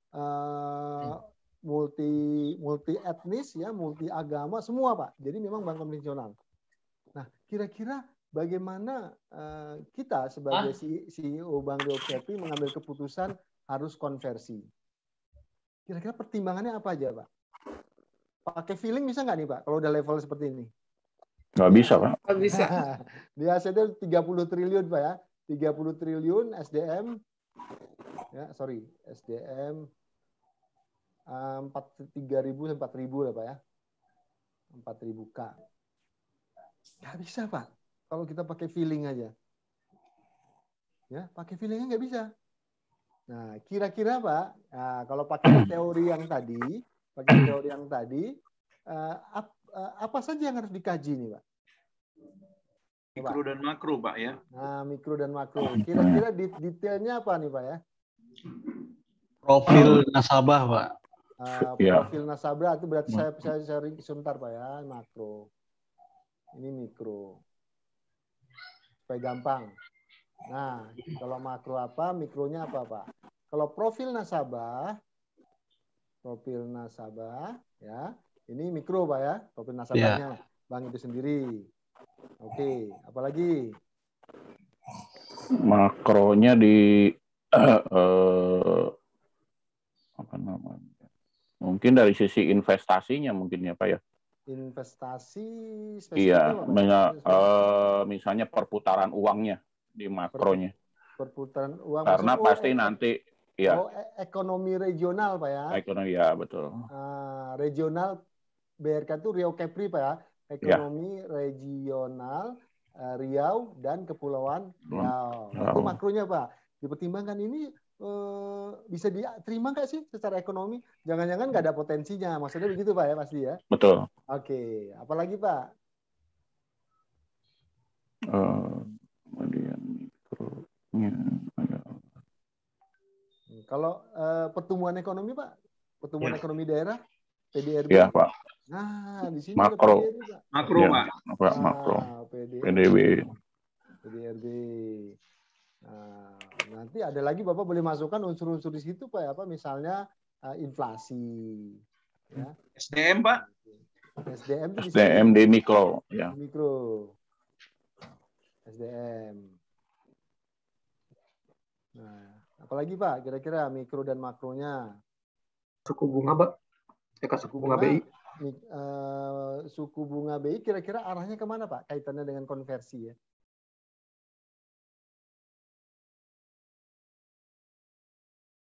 S1: multi etnis ya, multi agama semua, Pak. Jadi memang bank konvensional. Nah, kira-kira bagaimana kita sebagai CEO Bank Riau Kepri mengambil keputusan harus konversi? Kira-kira pertimbangannya apa aja, Pak? Pakai feeling bisa nggak nih, Pak, kalau udah level seperti ini?
S3: Nggak bisa, Pak.
S5: Nggak bisa.
S1: Di asetnya 30 triliun, Pak ya. 30 triliun SDM. Ya, sorry. SDM 3.000 sampai 4.000 lah, Pak ya. 4.000 K. Nggak bisa, Pak. Kalau kita pakai feeling aja. Ya, pakai feelingnya nggak bisa. Nah, kira-kira Pak, kalau pakai teori yang tadi, apa saja yang harus dikaji nih, Pak?
S4: Mikro dan makro, Pak ya.
S1: Nah, mikro dan makro. Kira-kira detailnya apa nih, Pak ya?
S8: Profil nasabah, Pak.
S1: Profil nasabah itu berarti saya sharing sebentar, Pak ya, makro. Ini mikro. Supaya gampang. Nah, kalau makro apa, mikronya apa, Pak? Kalau profil nasabah, ya, ini mikro, Pak ya, profil nasabahnya, bank itu sendiri. Oke, apalagi?
S3: Makronya di apa namanya? Mungkin dari sisi investasinya mungkin ya, Pak ya.
S1: Investasi
S3: Iya, misalnya perputaran uangnya di makronya.
S1: Perputaran uang.
S3: Karena pasti nanti ya.
S1: Ekonomi regional, Pak ya.
S3: Ekonomi ya, betul.
S1: Regional BRK itu Riau Kepri, Pak ya. Ekonomi regional Riau dan Kepulauan Riau. Itu makronya Pak. Dipertimbangkan ini bisa diterima nggak sih secara ekonomi? Jangan-jangan nggak ada potensinya. Maksudnya begitu Pak ya pasti ya?
S3: Betul.
S1: Oke. Apalagi Pak?
S3: Kemudian mikronya ada.
S1: Kalau pertumbuhan ekonomi Pak? Pertumbuhan ekonomi daerah? PDRB?
S3: Ya Pak.
S1: Nah, di sini
S3: Makro.
S1: ada PDRB Pak.
S4: Makro
S3: Ya,
S4: Pak.
S3: makro.
S1: PDRB.
S3: PDB.
S1: Nah, nanti ada lagi Bapak boleh masukkan unsur-unsur di situ Pak ya, apa misalnya inflasi ya.
S4: SDM Pak.
S1: SDM itu
S3: SDM di mikro ya.
S1: Mikro. SDM. Nah, apalagi Pak kira-kira mikro dan makronya?
S8: Suku bunga Pak. Suku bunga BI.
S1: Suku bunga BI kira-kira arahnya kemana Pak? Kaitannya dengan konversi ya.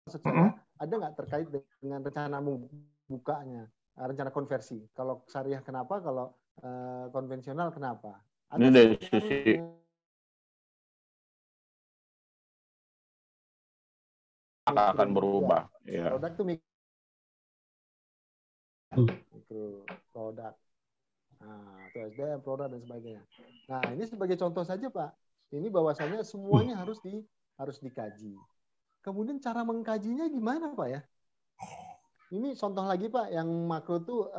S1: Secara ada nggak terkait dengan rencana bukanya, rencana konversi? Kalau syariah kenapa? Kalau konvensional kenapa?
S3: Ini dari sisi akan berubah. Ya.
S1: Produk itu mikro produk. Nah, itu SDM, produk dan sebagainya. Nah, ini sebagai contoh saja Pak. Ini bahwasanya semuanya harus dikaji. Kemudian cara mengkajinya gimana Pak ya? Ini contoh lagi Pak, yang makro tuh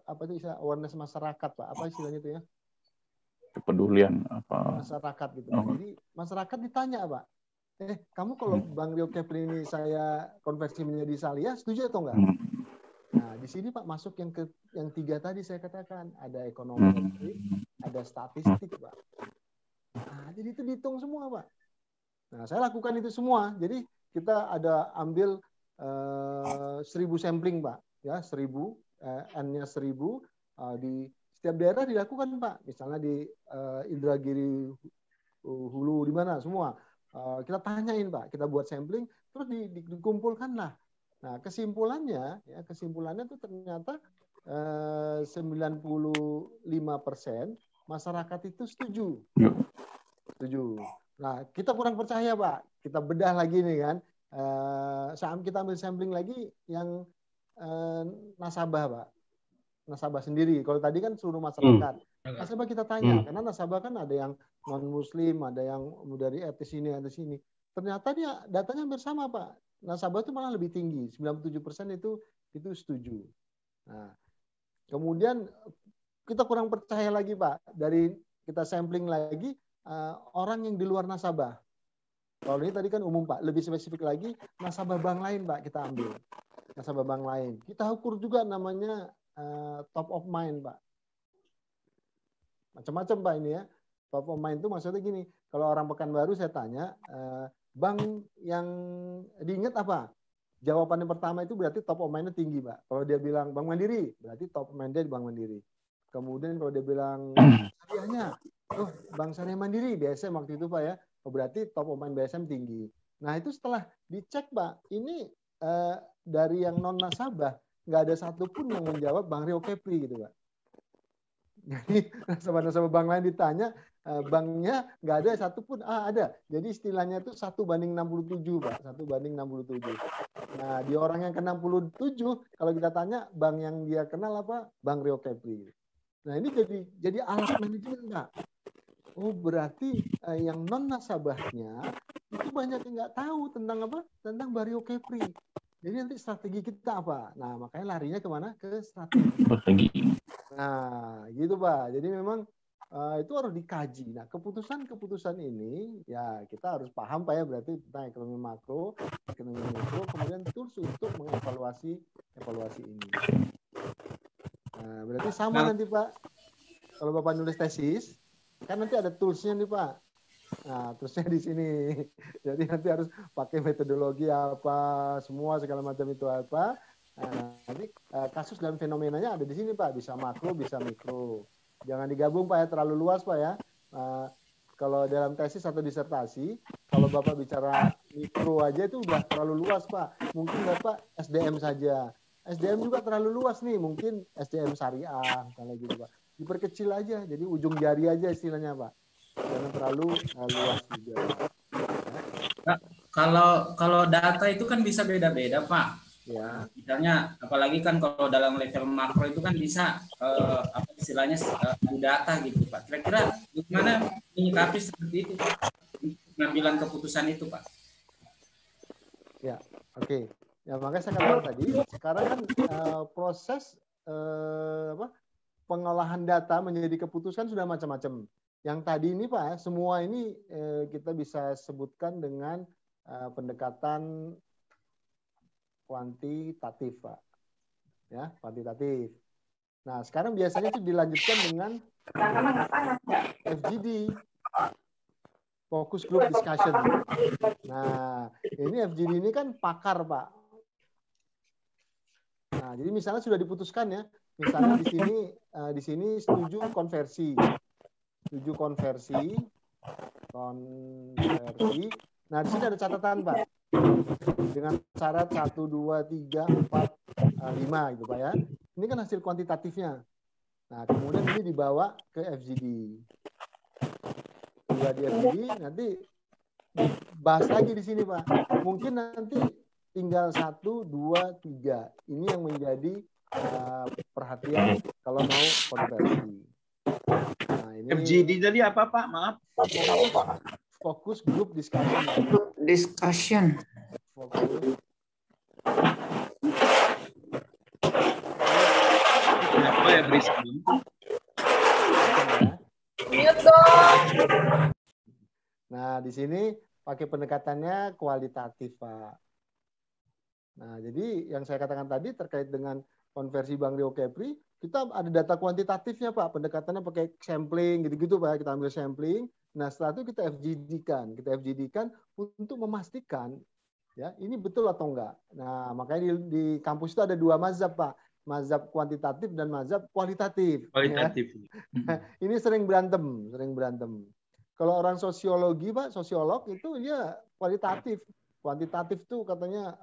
S1: apa itu istilah awareness masyarakat Pak? Apa istilahnya itu ya?
S3: Kepedulian apa?
S1: Masyarakat gitu. Jadi masyarakat ditanya Pak, kamu kalau Bang Rio Kepri ini saya konversi menjadi syariah, setuju atau enggak? Nah, di sini Pak masuk yang tiga tadi saya katakan, ada ekonomi, ada statistik Pak. Nah, jadi itu dihitung semua, Pak. Nah, saya lakukan itu semua. Jadi kita ada ambil 1.000 sampling, Pak. Ya, 1.000, N-nya 1.000 di setiap daerah dilakukan, Pak. Misalnya di Indragiri, Hulu, di mana semua. Kita tanyain, Pak. Kita buat sampling, terus dikumpulkan lah. Nah, kesimpulannya itu ternyata 95% masyarakat itu setuju. Setuju. Nah, kita kurang percaya, Pak. Kita bedah lagi nih kan. Kita ambil sampling lagi yang nasabah, Pak. Nasabah sendiri. Kalau tadi kan seluruh masyarakat. Nasabah kita tanya, karena nasabah kan ada yang non-muslim, ada yang dari etnis ini, etnis ini. Ternyata dia datanya hampir sama, Pak. Nasabah itu malah lebih tinggi. 97% itu setuju. Nah, kemudian kita kurang percaya lagi, Pak. Dari kita sampling lagi, orang yang di luar nasabah. Kalau ini tadi kan umum, Pak. Lebih spesifik lagi, nasabah bank lain, Pak, kita ambil. Nasabah bank lain. Kita ukur juga namanya top of mind, Pak. Macam-macam, Pak, ini ya. Top of mind itu maksudnya gini, kalau orang Pekanbaru saya tanya, bank yang diingat apa? Jawaban yang pertama itu berarti top of mind-nya tinggi, Pak. Kalau dia bilang Bank Mandiri, berarti top of mind-nya di Bank Mandiri. Kemudian kalau dia bilang syariahnya, Bank Syariah Mandiri, BSM waktu itu, Pak ya, berarti top of mind BSM tinggi. Nah, itu setelah dicek, Pak, ini dari yang non-nasabah, nggak ada satupun yang menjawab Bang Rio Kepri, gitu, Pak. Jadi nasabah-nasabah bank lain ditanya, banknya nggak ada satupun, ada. Jadi istilahnya itu 1:67, Pak. 1:67. Nah, di orang yang ke 67, kalau kita tanya, bank yang dia kenal apa? Bang Rio Kepri. Nah, ini jadi alat manajemen, Pak. Oh, berarti yang non-nasabahnya itu banyak yang nggak tahu tentang apa? Tentang Bang Rio Kepri. Jadi nanti strategi kita apa? Nah, makanya larinya kemana? Ke strategi. Nah, gitu Pak. Jadi memang itu harus dikaji. Nah, keputusan ini ya kita harus paham Pak ya, berarti tentang ekonomi makro, ekonomi mikro, kemudian tools untuk mengevaluasi ini. Nah, berarti sama nanti Pak. Kalau Bapak nulis tesis, kan nanti ada toolsnya nih Pak. Nah, terusnya di sini. Jadi nanti harus pakai metodologi apa, semua segala macam itu apa. Nah, nanti kasus dan fenomenanya ada di sini Pak, bisa makro, bisa mikro. Jangan digabung Pak ya, terlalu luas Pak ya. Kalau dalam tesis atau disertasi, kalau Bapak bicara mikro aja itu udah terlalu luas Pak. Mungkin Bapak SDM saja, SDM juga terlalu luas nih, mungkin SDM syariah misalnya gitu Pak. Diperkecil aja, jadi ujung jari aja istilahnya Pak. Jangan terlalu luas juga.
S7: Pak, kalau data itu kan bisa beda-beda Pak.
S1: Ya.
S7: Misalnya, apalagi kan kalau dalam level makro itu kan bisa apa istilahnya data gitu Pak. Kira-kira gimana menyikapi seperti itu Pak? Pengambilan keputusan itu Pak.
S1: Ya, oke. Ya makanya saya katakan tadi, sekarang kan proses pengolahan data menjadi keputusan sudah macam-macam. Yang tadi ini Pak, semua ini kita bisa sebutkan dengan pendekatan kuantitatif Pak. Ya, kuantitatif. Nah, sekarang biasanya itu dilanjutkan dengan FGD. Focus Group Discussion. Nah, ini FGD ini kan pakar, Pak. Nah, jadi misalnya sudah diputuskan ya, misalnya di sini setuju konversi. Setuju konversi. Nah, di sini ada catatan, Pak. Dengan syarat 1, 2, 3, 4, 5 gitu, Pak ya. Ini kan hasil kuantitatifnya. Nah, kemudian ini dibawa ke FGD. Di FGD nanti bahas lagi di sini Pak. Mungkin nanti tinggal 1, 2, 3. Ini yang menjadi perhatian kalau mau konversi. Nah, ini
S4: FGD tadi apa Pak? Maaf.
S1: Focus Group Discussion.
S5: Discussion.
S1: Fokus.
S4: Apa ya berisik?
S6: Mute dong.
S1: Nah, di sini pakai pendekatannya kualitatif, Pak. Nah, jadi yang saya katakan tadi terkait dengan konversi Bang Rio Kepri, kita ada data kuantitatifnya, Pak. Pendekatannya pakai sampling, gitu-gitu, Pak. Kita ambil sampling. Nah, setelah itu kita FGD-kan. Kita FGD-kan untuk memastikan, ya, ini betul atau enggak. Nah, makanya di kampus itu ada 2 mazhab, Pak. Mazhab kuantitatif dan mazhab kualitatif.
S4: Kualitatif.
S1: Ya. Ini sering berantem. Kalau orang sosiologi, Pak, sosiolog itu dia kualitatif. Kuantitatif tuh katanya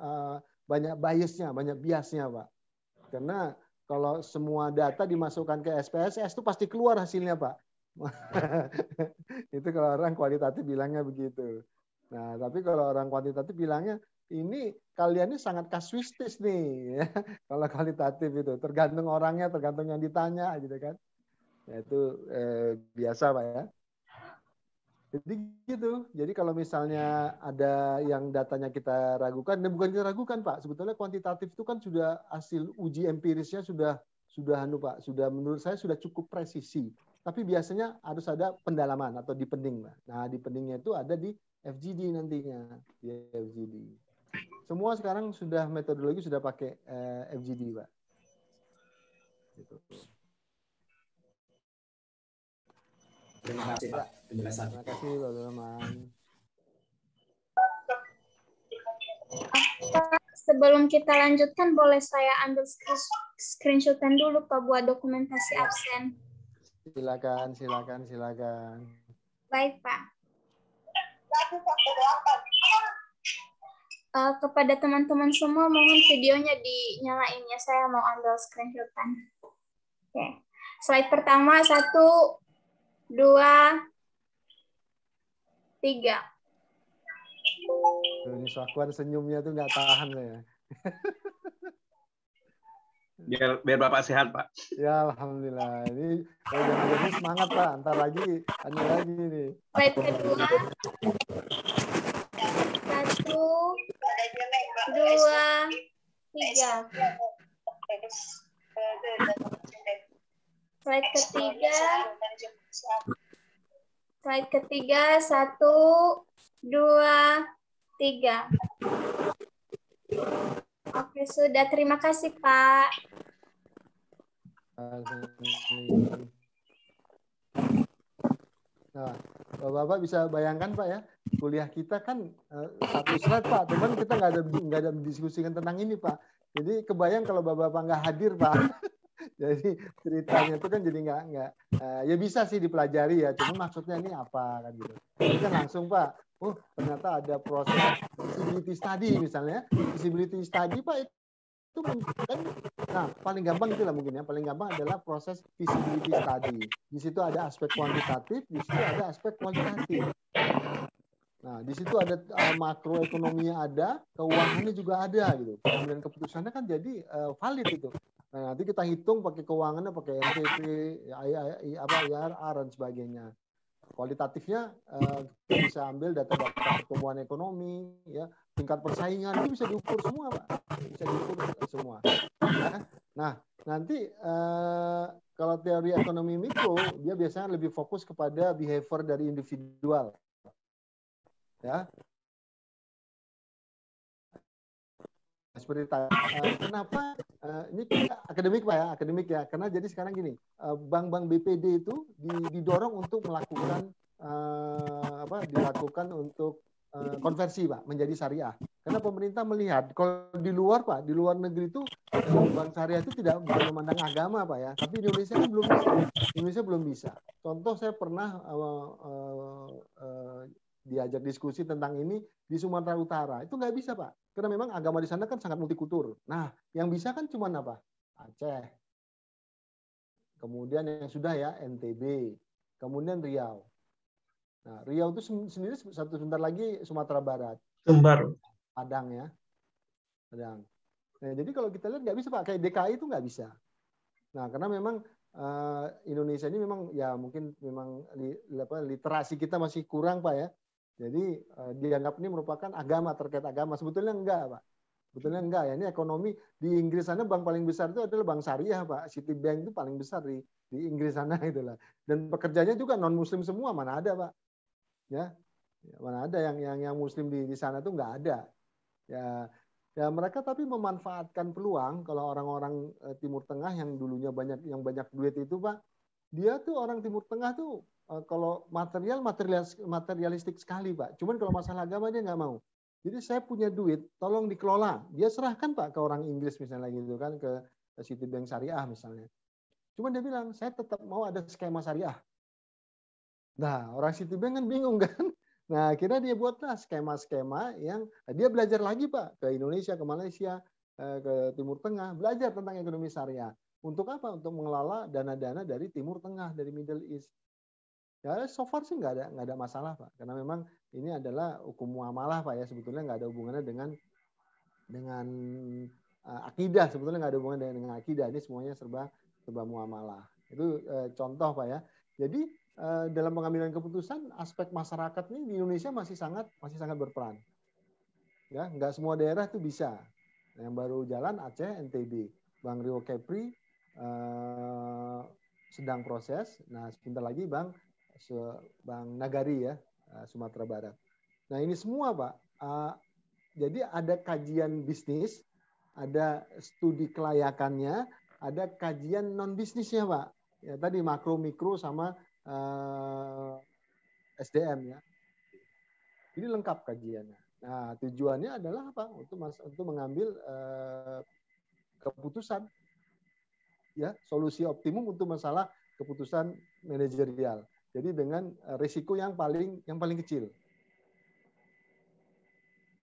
S1: banyak biasnya, banyak biasnya, Pak. Karena kalau semua data dimasukkan ke SPSS itu pasti keluar hasilnya, Pak. Itu kalau orang kualitatif bilangnya begitu. Nah, tapi kalau orang kuantitatif bilangnya ini kalian ini sangat kasuistis nih, ya. Kalau kualitatif itu tergantung orangnya, tergantung yang ditanya, gitu kan. Ya, itu biasa, Pak ya. Jadi gitu. Jadi kalau misalnya ada yang datanya kita ragukan, dan bukan kita ragukan, Pak. Sebetulnya kuantitatif itu kan sudah hasil uji empirisnya sudah Pak, sudah menurut saya sudah cukup presisi. Tapi biasanya harus ada pendalaman atau dipending, Pak. Nah, dipendingnya itu ada di FGD nantinya, di FGD. Semua sekarang sudah metodologi sudah pakai FGD, Pak. Gitu.
S2: Terima kasih Pak penjelasan.
S1: Terima kasih Pak Sulaiman.
S6: Sebelum kita lanjutkan, boleh saya ambil screenshotan dulu Pak buat dokumentasi absen.
S1: Silakan.
S6: Baik Pak. Kepada teman-teman semua, mohon videonya dinyalain ya. Saya mau ambil screenshotan. Oke. Slide pertama 1, 2, 3.
S1: Ini Sakwan senyumnya tuh nggak tahan ya.
S4: Biar Bapak sehat, Pak.
S1: Ya, alhamdulillah. Ini jangan semangat, Pak. Antar lagi, tanya lagi nih.
S6: Slide kedua. 1, 2, 3. Slide ketiga 1, 2, 3. Oke, sudah. Terima kasih, Pak.
S1: Nah, Bapak bisa bayangkan, Pak ya, kuliah kita kan satu slide, Pak. Cuman kita nggak ada mendiskusikan tentang ini, Pak. Jadi kebayang kalau Bapak nggak hadir, Pak. Jadi ceritanya itu kan jadi nggak ya bisa sih dipelajari ya, cuma maksudnya ini apa kan gitu. Ini kan langsung Pak, ternyata ada proses visibility study misalnya, visibility study Pak kan, nah paling gampang itulah mungkin ya, paling gampang adalah proses feasibility study. Di situ ada aspek kuantitatif, di situ ada aspek kualitatif. Nah, di situ ada makroekonominya ada, keuangannya juga ada gitu. Pengambilan keputusannya kan jadi valid itu. Nah, nanti kita hitung pakai keuangannya, pakai NPP, IRR dan sebagainya. Kualitatifnya kita bisa ambil data-data pertumbuhan ekonomi, ya, tingkat persaingan itu bisa diukur semua, Pak. Bisa diukur semua. Nah, nanti kalau teori ekonomi mikro dia biasanya lebih fokus kepada behavior dari individual. Ya, seperti kenapa ini akademik Pak ya, akademik ya, karena jadi sekarang gini, bank-bank BPD itu didorong untuk melakukan dilakukan untuk konversi Pak menjadi syariah, karena pemerintah melihat kalau di luar Pak, di luar negeri itu bank syariah itu tidak memandang agama Pak ya, tapi Indonesia kan belum bisa, Indonesia belum bisa. Contoh saya pernah diajak diskusi tentang ini di Sumatera Utara, itu nggak bisa Pak, karena memang agama di sana kan sangat multikultur. Nah, yang bisa kan cuma apa? Aceh, kemudian yang sudah ya NTB, kemudian Riau. Nah, Riau itu sendiri sebentar lagi Sumatera Barat.
S8: Sumbar.
S1: Padang ya, Padang. Nah, jadi kalau kita lihat nggak bisa Pak, kayak DKI itu nggak bisa. Nah, karena memang Indonesia ini memang ya mungkin memang literasi kita masih kurang Pak ya. Jadi dianggap ini merupakan agama, terkait agama. Sebetulnya enggak, Pak. Sebetulnya enggak ya. Ini ekonomi di Inggris sana bank paling besar itu adalah bank syariah, Pak. Citibank itu paling besar di Inggris sana itulah. Dan pekerjanya juga non muslim semua, mana ada, Pak. Ya. Mana ada yang muslim di sana tuh enggak ada. Ya mereka tapi memanfaatkan peluang kalau orang-orang Timur Tengah yang dulunya banyak duit itu, Pak. Dia tuh orang Timur Tengah tuh kalau materialistik sekali Pak. Cuman kalau masalah agama dia nggak mau. Jadi saya punya duit, tolong dikelola. Dia serahkan Pak ke orang Inggris misalnya gitu kan, ke Citibank Syariah misalnya. Cuman dia bilang saya tetap mau ada skema syariah. Nah orang Citibank kan bingung kan. Nah akhirnya dia buatlah skema-skema yang dia belajar lagi Pak ke Indonesia, ke Malaysia, ke Timur Tengah, belajar tentang ekonomi syariah. Untuk apa? Untuk mengelola dana-dana dari Timur Tengah, dari Middle East. Ya, so far sih nggak ada masalah Pak, karena memang ini adalah hukum muamalah Pak ya, sebetulnya nggak ada hubungannya dengan akidah, sebetulnya nggak ada hubungannya dengan akidah, ini semuanya serba muamalah. Itu contoh Pak ya. Jadi dalam pengambilan keputusan aspek masyarakat ini di Indonesia masih sangat berperan. Ya, nggak semua daerah itu bisa. Yang baru jalan Aceh, NTB, Bang Rio Kepri sedang proses. Nah, sebentar lagi Bang Nagari ya, Sumatera Barat. Nah ini semua Pak, jadi ada kajian bisnis, ada studi kelayakannya, ada kajian non bisnisnya Pak. Ya tadi makro mikro sama SDM ya. Ini lengkap kajiannya. Nah tujuannya adalah apa? Untuk mengambil keputusan, ya solusi optimum untuk masalah keputusan manajerial. Jadi dengan risiko yang paling kecil.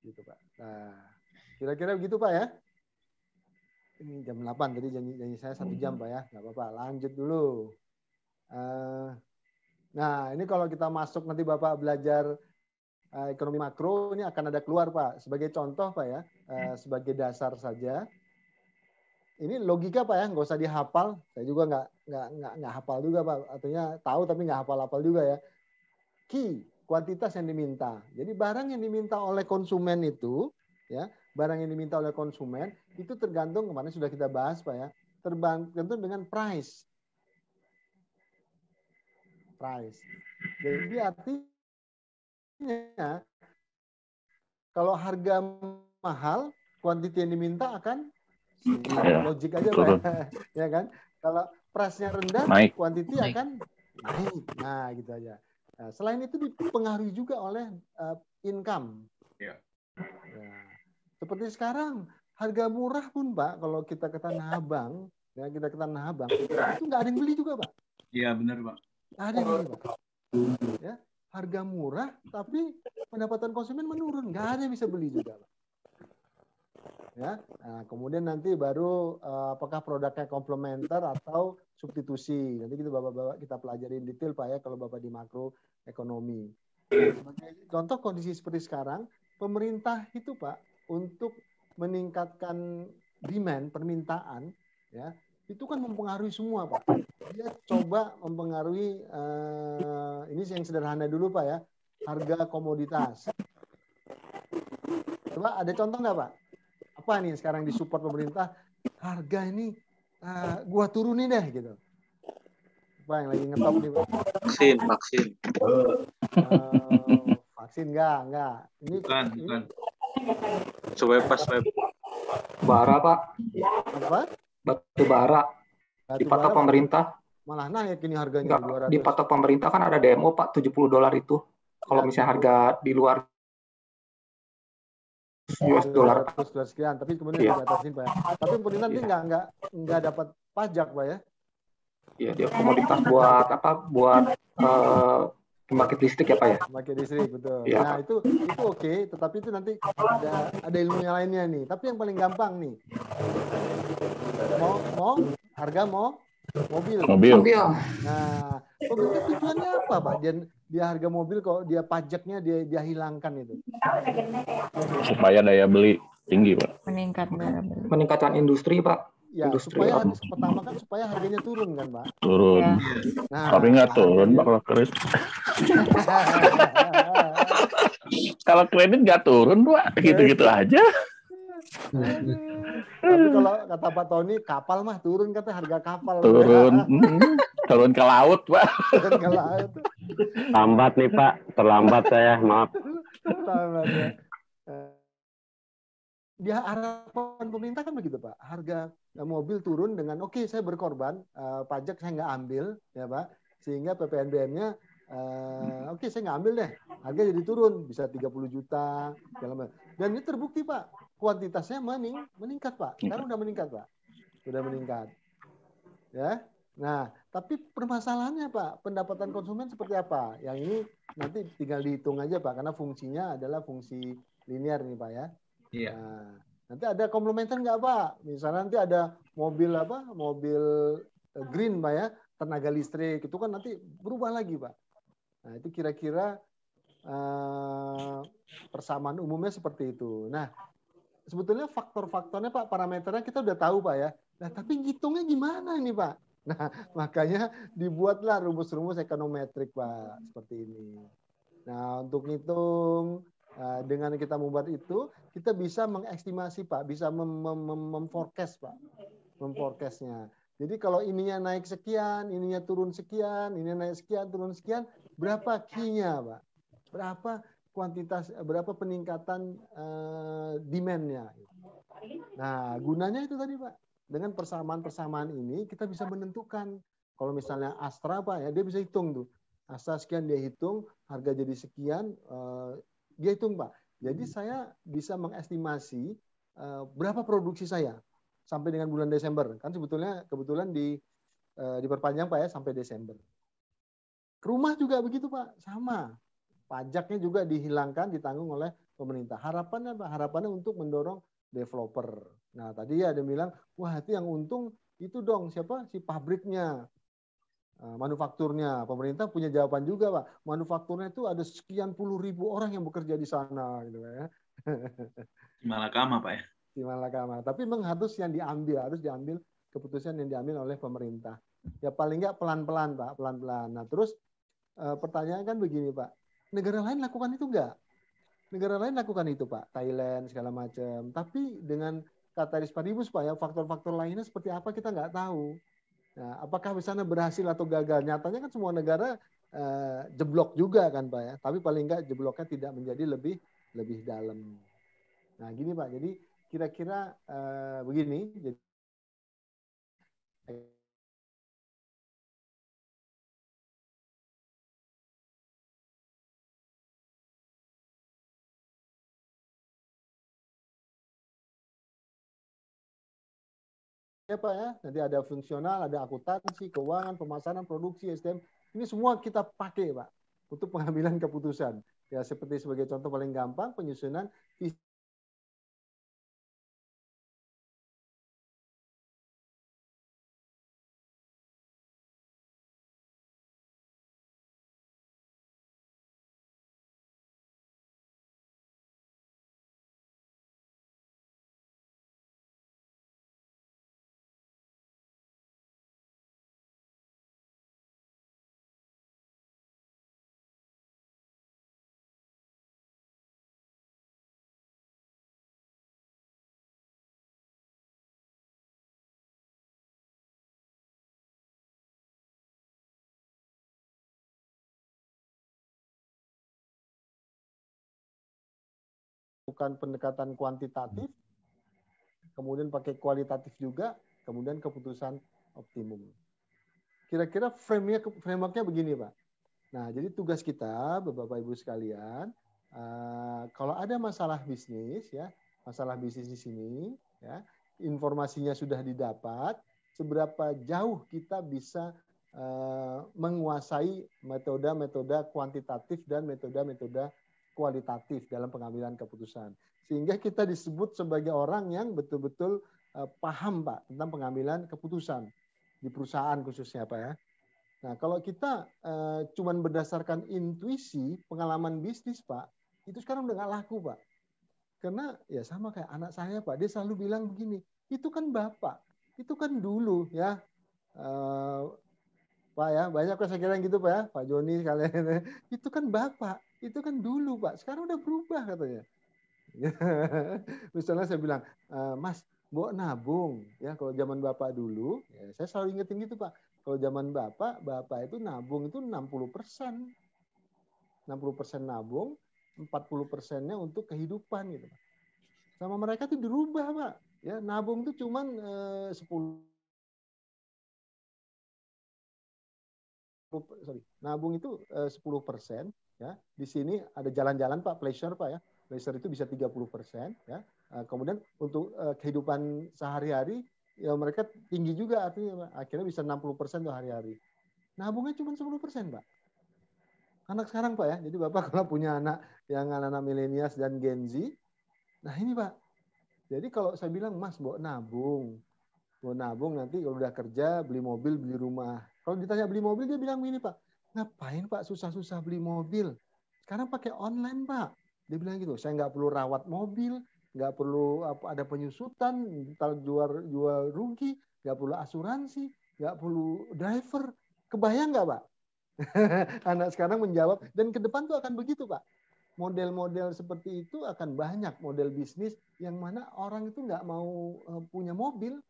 S1: Gitu Pak. Nah, kira-kira begitu Pak ya. Ini jam 8 tadi janji saya 1 jam Pak ya. Nggak apa-apa, lanjut dulu. Nah, ini kalau kita masuk nanti Bapak belajar ekonomi makro, ini akan ada keluar Pak. Sebagai contoh Pak ya, sebagai dasar saja. Ini logika Pak ya, nggak usah dihafal. Saya juga nggak hafal juga Pak. Artinya tahu tapi nggak hafal juga ya. Key, kuantitas yang diminta. Jadi barang yang diminta oleh konsumen itu, ya, barang yang diminta oleh konsumen itu tergantung, kemarin sudah kita bahas Pak ya, tergantung dengan price. Jadi artinya kalau harga mahal, kuantiti yang diminta akan logik aja Pak ya kan. Kalau price-nya rendah, kuantiti akan naik. Nah, gitu aja. Nah, selain itu dipengaruhi juga oleh income.
S3: Ya.
S1: Nah, seperti sekarang harga murah pun Pak, kalau kita ke Tanah Abang, ya itu nggak ada yang beli juga Pak.
S4: Iya benar Pak.
S1: Nggak ada yang beli Pak. Ya, harga murah tapi pendapatan konsumen menurun, nggak ada yang bisa beli juga Pak. ya. Nah, kemudian nanti baru apakah produknya komplementer atau substitusi. Nanti Bapak-bapak kita pelajarin detail Pak ya kalau Bapak di makroekonomi. Nah, sebagai contoh kondisi seperti sekarang, pemerintah itu Pak untuk meningkatkan demand, permintaan, ya, itu kan mempengaruhi semua Pak. Dia coba mempengaruhi, ini yang sederhana dulu Pak ya, harga komoditas. Coba ada contoh nggak Pak? Apa nih sekarang disupport pemerintah? Harga ini gua turunin deh gitu. Apa yang lagi ngetop nih Pak?
S4: Vaksin.
S1: Vaksin enggak. Ini
S4: Bukan.
S1: ini
S4: Swab.
S8: Bara, Pak.
S1: apa?
S8: Batu bara.
S1: Batu
S8: Dipatok
S1: bara
S8: pemerintah.
S1: malah naik ini harganya
S8: Enggak,
S1: 200.
S8: dipatok pemerintah kan ada demo, Pak, $70 itu. Kalau misalnya harga di luar US dollar.
S1: 200 sekian, tapi kemudian
S8: Iya.
S1: dibatasin Pak. Tapi pemerintah nanti enggak dapat pajak Pak ya.
S8: Iya, dia komoditas buat apa? Buat pembangkit listrik ya, Pak ya.
S1: Pakai listrik betul.
S8: Iya,
S1: Nah, itu oke, tetapi itu nanti ada ilmunya lainnya nih. Tapi yang paling gampang nih. Mau harga mobil.
S5: Mobil.
S1: Nah, pemerintah tujuannya apa, Pak? Dia harga mobil kok dia pajaknya dia hilangkan itu.
S3: Supaya daya beli tinggi, Pak.
S8: Meningkatkan industri, Pak.
S1: Ya,
S8: Industri
S1: supaya
S8: apa?
S1: pertama kan supaya harganya turun kan, Pak.
S3: Turun.
S1: Nah,
S3: Tapi nggak turun, Pak, kalau kredit. Kalau kredit nggak turun, Pak. Gitu-gitu aja.
S1: Tapi kalau kata Pak Tony, kapal mah turun, kata harga kapal.
S3: Turun. Turun ke laut, Pak.
S1: Turun ke laut.
S9: Lambat nih Pak, terlambat saya, maaf.
S1: Lambat, ya. Dia harapan pemerintah kan begitu Pak, harga mobil turun dengan oke, saya berkorban, pajak saya nggak ambil ya Pak, sehingga PPNBM-nya oke, saya nggak ambil deh, harga jadi turun bisa 30 juta dan ini terbukti Pak, kuantitasnya meningkat Pak, sekarang udah meningkat Pak, sudah meningkat ya. Nah, tapi permasalahannya Pak, pendapatan konsumen seperti apa? Yang ini nanti tinggal dihitung aja Pak, karena fungsinya adalah fungsi linear nih Pak ya.
S4: Iya.
S1: Nah, nanti ada komplementer nggak Pak? Misalnya nanti ada mobil green Pak ya, tenaga listrik itu kan nanti berubah lagi Pak. Nah itu kira-kira persamaan umumnya seperti itu. Nah sebetulnya faktor-faktornya Pak, parameternya kita udah tahu Pak ya. Nah tapi ngitungnya gimana ini Pak? Nah makanya dibuatlah rumus-rumus ekonometrik Pak seperti ini. Nah untuk ngitung dengan kita membuat itu, kita bisa mengestimasi Pak, bisa memforecast Pak, memforecastnya. Jadi kalau ininya naik sekian, ininya turun sekian, ininya naik sekian, turun sekian, berapa key-nya Pak? Berapa kuantitas, berapa peningkatan demand-nya? Nah, gunanya itu tadi Pak. Dengan persamaan-persamaan ini kita bisa menentukan. Kalau misalnya Astra Pak ya, dia bisa hitung tuh. Astra sekian dia hitung, harga jadi sekian, dia hitung Pak. Jadi saya bisa mengestimasi berapa produksi saya sampai dengan bulan Desember. Kan sebetulnya kebetulan diperpanjang Pak ya sampai Desember. Rumah juga begitu Pak, sama. Pajaknya juga dihilangkan, ditanggung oleh pemerintah. Harapannya Pak, harapannya untuk mendorong developer. Nah tadi ya ada bilang, wah itu yang untung itu dong siapa? Si pabriknya. Manufakturnya, pemerintah punya jawaban juga Pak. Manufakturnya itu ada sekian puluh ribu orang yang bekerja di sana, gitu ya.
S4: Di Malakama Pak ya.
S1: Di Malakama. Tapi memang harus diambil keputusan yang diambil oleh pemerintah. Ya paling nggak pelan-pelan Pak, pelan-pelan. Nah terus pertanyaan kan begini Pak, negara lain lakukan itu nggak? Negara lain lakukan itu Pak, Thailand segala macam. Tapi dengan kata paribus Pak ya, faktor-faktor lainnya seperti apa kita nggak tahu. Nah, apakah misalnya berhasil atau gagal? Nyatanya kan semua negara jeblok juga kan Pak ya. Tapi paling enggak jebloknya tidak menjadi lebih dalam. Nah gini Pak, jadi kira-kira begini. Jadi, ya Pak ya, nanti ada fungsional, ada akuntansi, keuangan, pemasaran, produksi, SDM. Ini semua kita pakai Pak untuk pengambilan keputusan. Ya seperti sebagai contoh paling gampang penyusunan menerapkan pendekatan kuantitatif, kemudian pakai kualitatif juga, kemudian keputusan optimum. Kira-kira framework-nya begini, Pak. Nah, jadi tugas kita, Bapak Ibu sekalian, kalau ada masalah bisnis, ya, masalah bisnis di sini, ya, informasinya sudah didapat, seberapa jauh kita bisa menguasai metode-metode kuantitatif dan metode-metode kualitatif dalam pengambilan keputusan. Sehingga kita disebut sebagai orang yang betul-betul paham, Pak, tentang pengambilan keputusan di perusahaan khususnya, Pak, ya. Nah, kalau kita cuman berdasarkan intuisi, pengalaman bisnis, Pak, itu sekarang udah nggak laku, Pak. Karena ya sama kayak anak saya, Pak, dia selalu bilang begini, itu kan Bapak, itu kan dulu, ya. Pak, ya, banyak kan saya kira gitu, Pak, ya, Pak Joni kalian, itu kan Bapak, itu kan dulu, Pak, sekarang udah berubah katanya. Misalnya saya bilang, Mas, Mbok nabung, ya, kalau zaman Bapak dulu, ya, saya selalu ingetin gitu, Pak. Kalau zaman Bapak itu nabung itu 60%. 60% nabung, 40%-nya untuk kehidupan gitu, Pak. Sama mereka tuh dirubah, Pak. Ya, nabung itu cuman 10. Nabung itu 10%, ya. Di sini ada jalan-jalan, Pak, pleasure, Pak, ya. Pleasure itu bisa 30%, ya. Kemudian untuk kehidupan sehari-hari ya mereka tinggi juga artinya, Pak. Akhirnya bisa 60% tuh hari-hari. Nabungnya cuma 10%, Pak. Anak sekarang, Pak, ya. Jadi Bapak kalau punya anak yang anak-anak milenials dan Gen Z, nah ini, Pak. Jadi kalau saya bilang, Mas, Mbok nabung. Mbok nabung nanti kalau udah kerja beli mobil, beli rumah. Kalau ditanya beli mobil dia bilang gini, Pak. Ngapain, Pak, susah-susah beli mobil? Sekarang pakai online, Pak. Dia bilang gitu, saya nggak perlu rawat mobil, nggak perlu ada penyusutan, jual rugi, nggak perlu asuransi, nggak perlu driver. Kebayang nggak, Pak? Anak sekarang menjawab, dan ke depan tuh akan begitu, Pak. Model-model seperti itu akan banyak, model bisnis yang mana orang itu nggak mau punya mobil,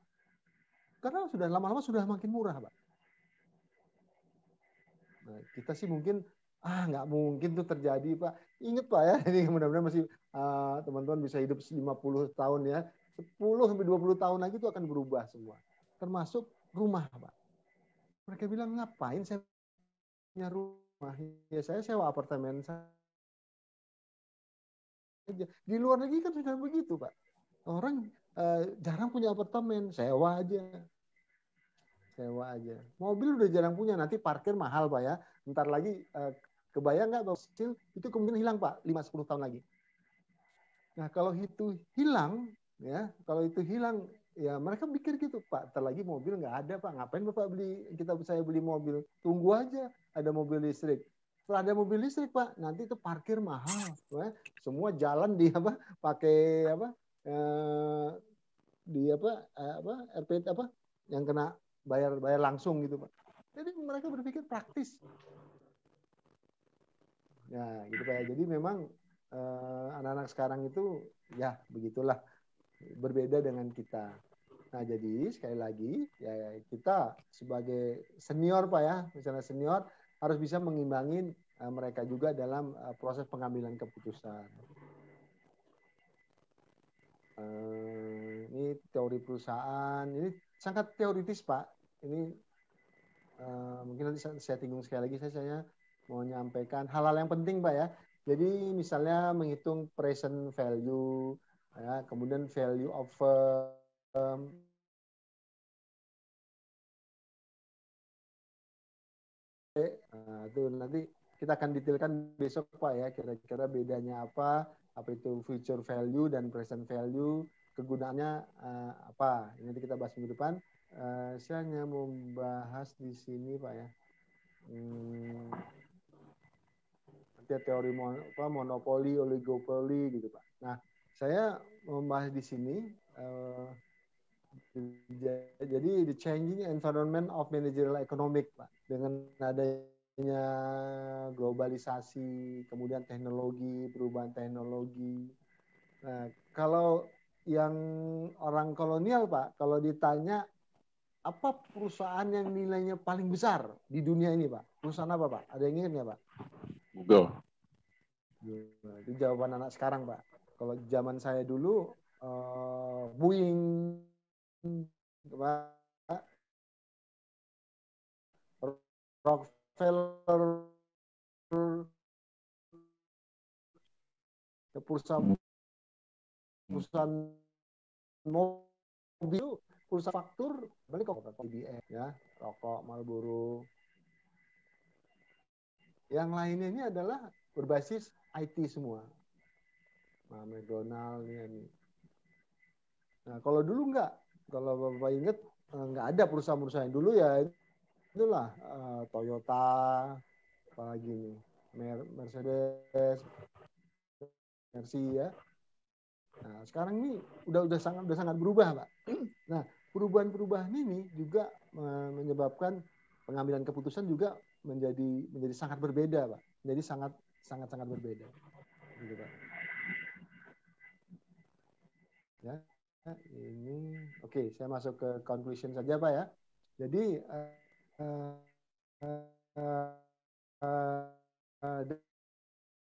S1: karena sudah lama-lama sudah makin murah, Pak. Nah, kita sih mungkin nggak mungkin tuh terjadi, Pak. Ingat, Pak, ya, ini mudah-mudahan masih teman-teman bisa hidup 50 tahun, ya. 10-20 tahun lagi itu akan berubah semua. Termasuk rumah, Pak. Mereka bilang, ngapain saya punya rumah? Ya saya sewa apartemen saja. Di luar negeri kan sudah begitu, Pak. Orang jarang punya apartemen, sewa aja. Sewa aja. Mobil udah jarang punya, nanti parkir mahal, Pak, ya. Ntar lagi kebayang nggak kecil itu kemudian hilang, Pak, 5-10 tahun lagi. Nah, kalau itu hilang, ya, kalau itu hilang, ya mereka pikir gitu, Pak, ntar lagi mobil nggak ada, Pak, ngapain Bapak saya beli mobil? Tunggu aja ada mobil listrik. Setelah ada mobil listrik, Pak, nanti itu parkir mahal, ya. Semua jalan pakai RPT yang kena bayar langsung gitu, Pak. Jadi mereka berpikir praktis. Ya, gitu, Pak. Jadi memang anak-anak sekarang itu ya begitulah, berbeda dengan kita. Nah, jadi sekali lagi ya kita sebagai senior, Pak, ya, misalnya senior harus bisa mengimbangi mereka juga dalam proses pengambilan keputusan. Ini teori perusahaan, ini sangat teoritis, Pak. Ini mungkin nanti saya tinggung sekali lagi, saya mau menyampaikan hal-hal yang penting, Pak, ya. Jadi misalnya menghitung present value, ya, kemudian value of itu nanti kita akan detailkan besok, Pak, ya, kira-kira bedanya apa itu future value dan present value, kegunaannya apa. Ini nanti kita bahas minggu depan. Saya hanya mau membahas di sini, Pak, ya. Nanti teori monopoli, oligopoli gitu, Pak. Nah, saya membahas di sini jadi the changing environment of managerial economic, Pak. Dengan adanya globalisasi, kemudian teknologi, perubahan teknologi. Nah, kalau yang orang kolonial, Pak, kalau ditanya apa perusahaan yang nilainya paling besar di dunia ini, Pak? Perusahaan apa, Pak? Ada yang ingat nggak, Pak?
S3: Google.
S1: Itu jawaban anak sekarang, Pak. Kalau zaman saya dulu Boeing, Rockefeller, perusahaan mobil, perusahaan faktur, balik kok IBM ya, rokok, Marlboro. Yang lainnya ini adalah berbasis IT semua. Nah, McDonald ini. Nah, kalau dulu enggak, kalau Bapak ingat enggak ada perusahaan-perusahaan dulu ya itulah Toyota, apalagi nih, Mercedes, Mercy ya. Nah, sekarang ini udah sangat berubah, Pak. Nah, perubahan-perubahan ini juga menyebabkan pengambilan keputusan juga menjadi sangat berbeda, Pak. Jadi sangat berbeda. Gitu, Pak. Ya, ini oke, saya masuk ke conclusion saja, Pak ya. Jadi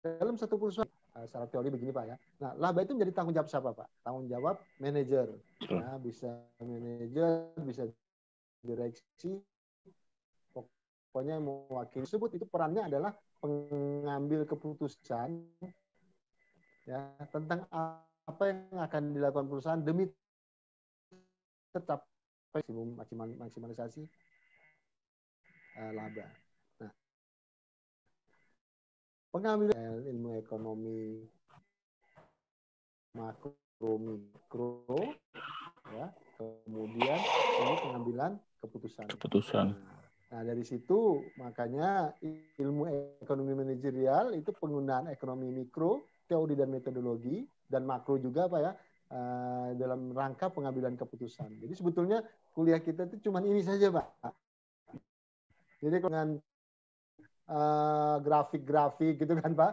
S1: dalam satu perusahaan secara teori begini Pak ya. Nah, laba itu menjadi tanggung jawab siapa Pak? Tanggung jawab manajer. Ya, bisa manajer, bisa direksi. Pokoknya mewakili tersebut itu perannya adalah pengambil keputusan ya tentang apa yang akan dilakukan perusahaan demi tercapai maksimalisasi laba. Nah, pengambilan ilmu ekonomi makro mikro ya, kemudian ini pengambilan keputusan. Nah, dari situ makanya ilmu ekonomi manajerial itu penggunaan ekonomi mikro, teori dan metodologi, dan makro juga Pak ya, dalam rangka pengambilan keputusan. Jadi sebetulnya kuliah kita itu cuma ini saja Pak. Jadi dengan grafik-grafik gitu kan Pak,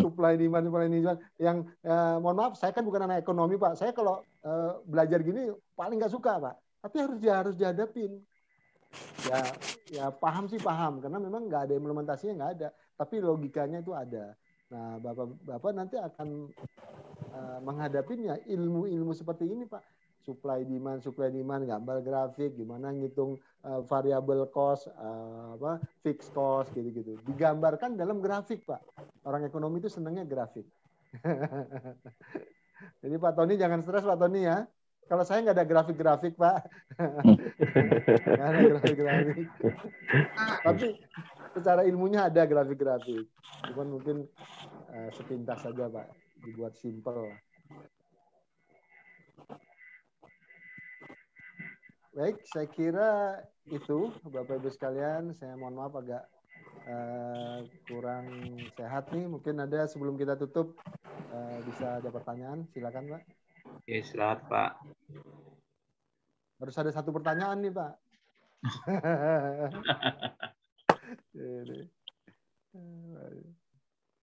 S1: supply demand yang mohon maaf saya kan bukan anak ekonomi Pak, saya kalau belajar gini paling nggak suka Pak, tapi harus dihadapin. Ya paham karena memang nggak ada implementasinya, nggak ada, tapi logikanya itu ada. Nah bapak nanti akan menghadapinya ilmu seperti ini Pak, supply demand, gambar grafik, gimana ngitung variable cost, fixed cost gitu, digambarkan dalam grafik Pak. Orang ekonomi itu senangnya grafik. Jadi Pak Tony jangan stres Pak Tony ya. Kalau saya nggak ada grafik-grafik, Pak. Nggak ada grafik-grafik. Tapi secara ilmunya ada grafik-grafik. Cuman mungkin sepintas saja, Pak. Dibuat simple. Baik, saya kira itu, Bapak-Ibu sekalian. Saya mohon maaf agak kurang sehat nih. Mungkin ada sebelum kita tutup, bisa ada pertanyaan. Silakan, Pak.
S4: Oke, silakan Pak.
S1: Harus ada satu pertanyaan nih Pak.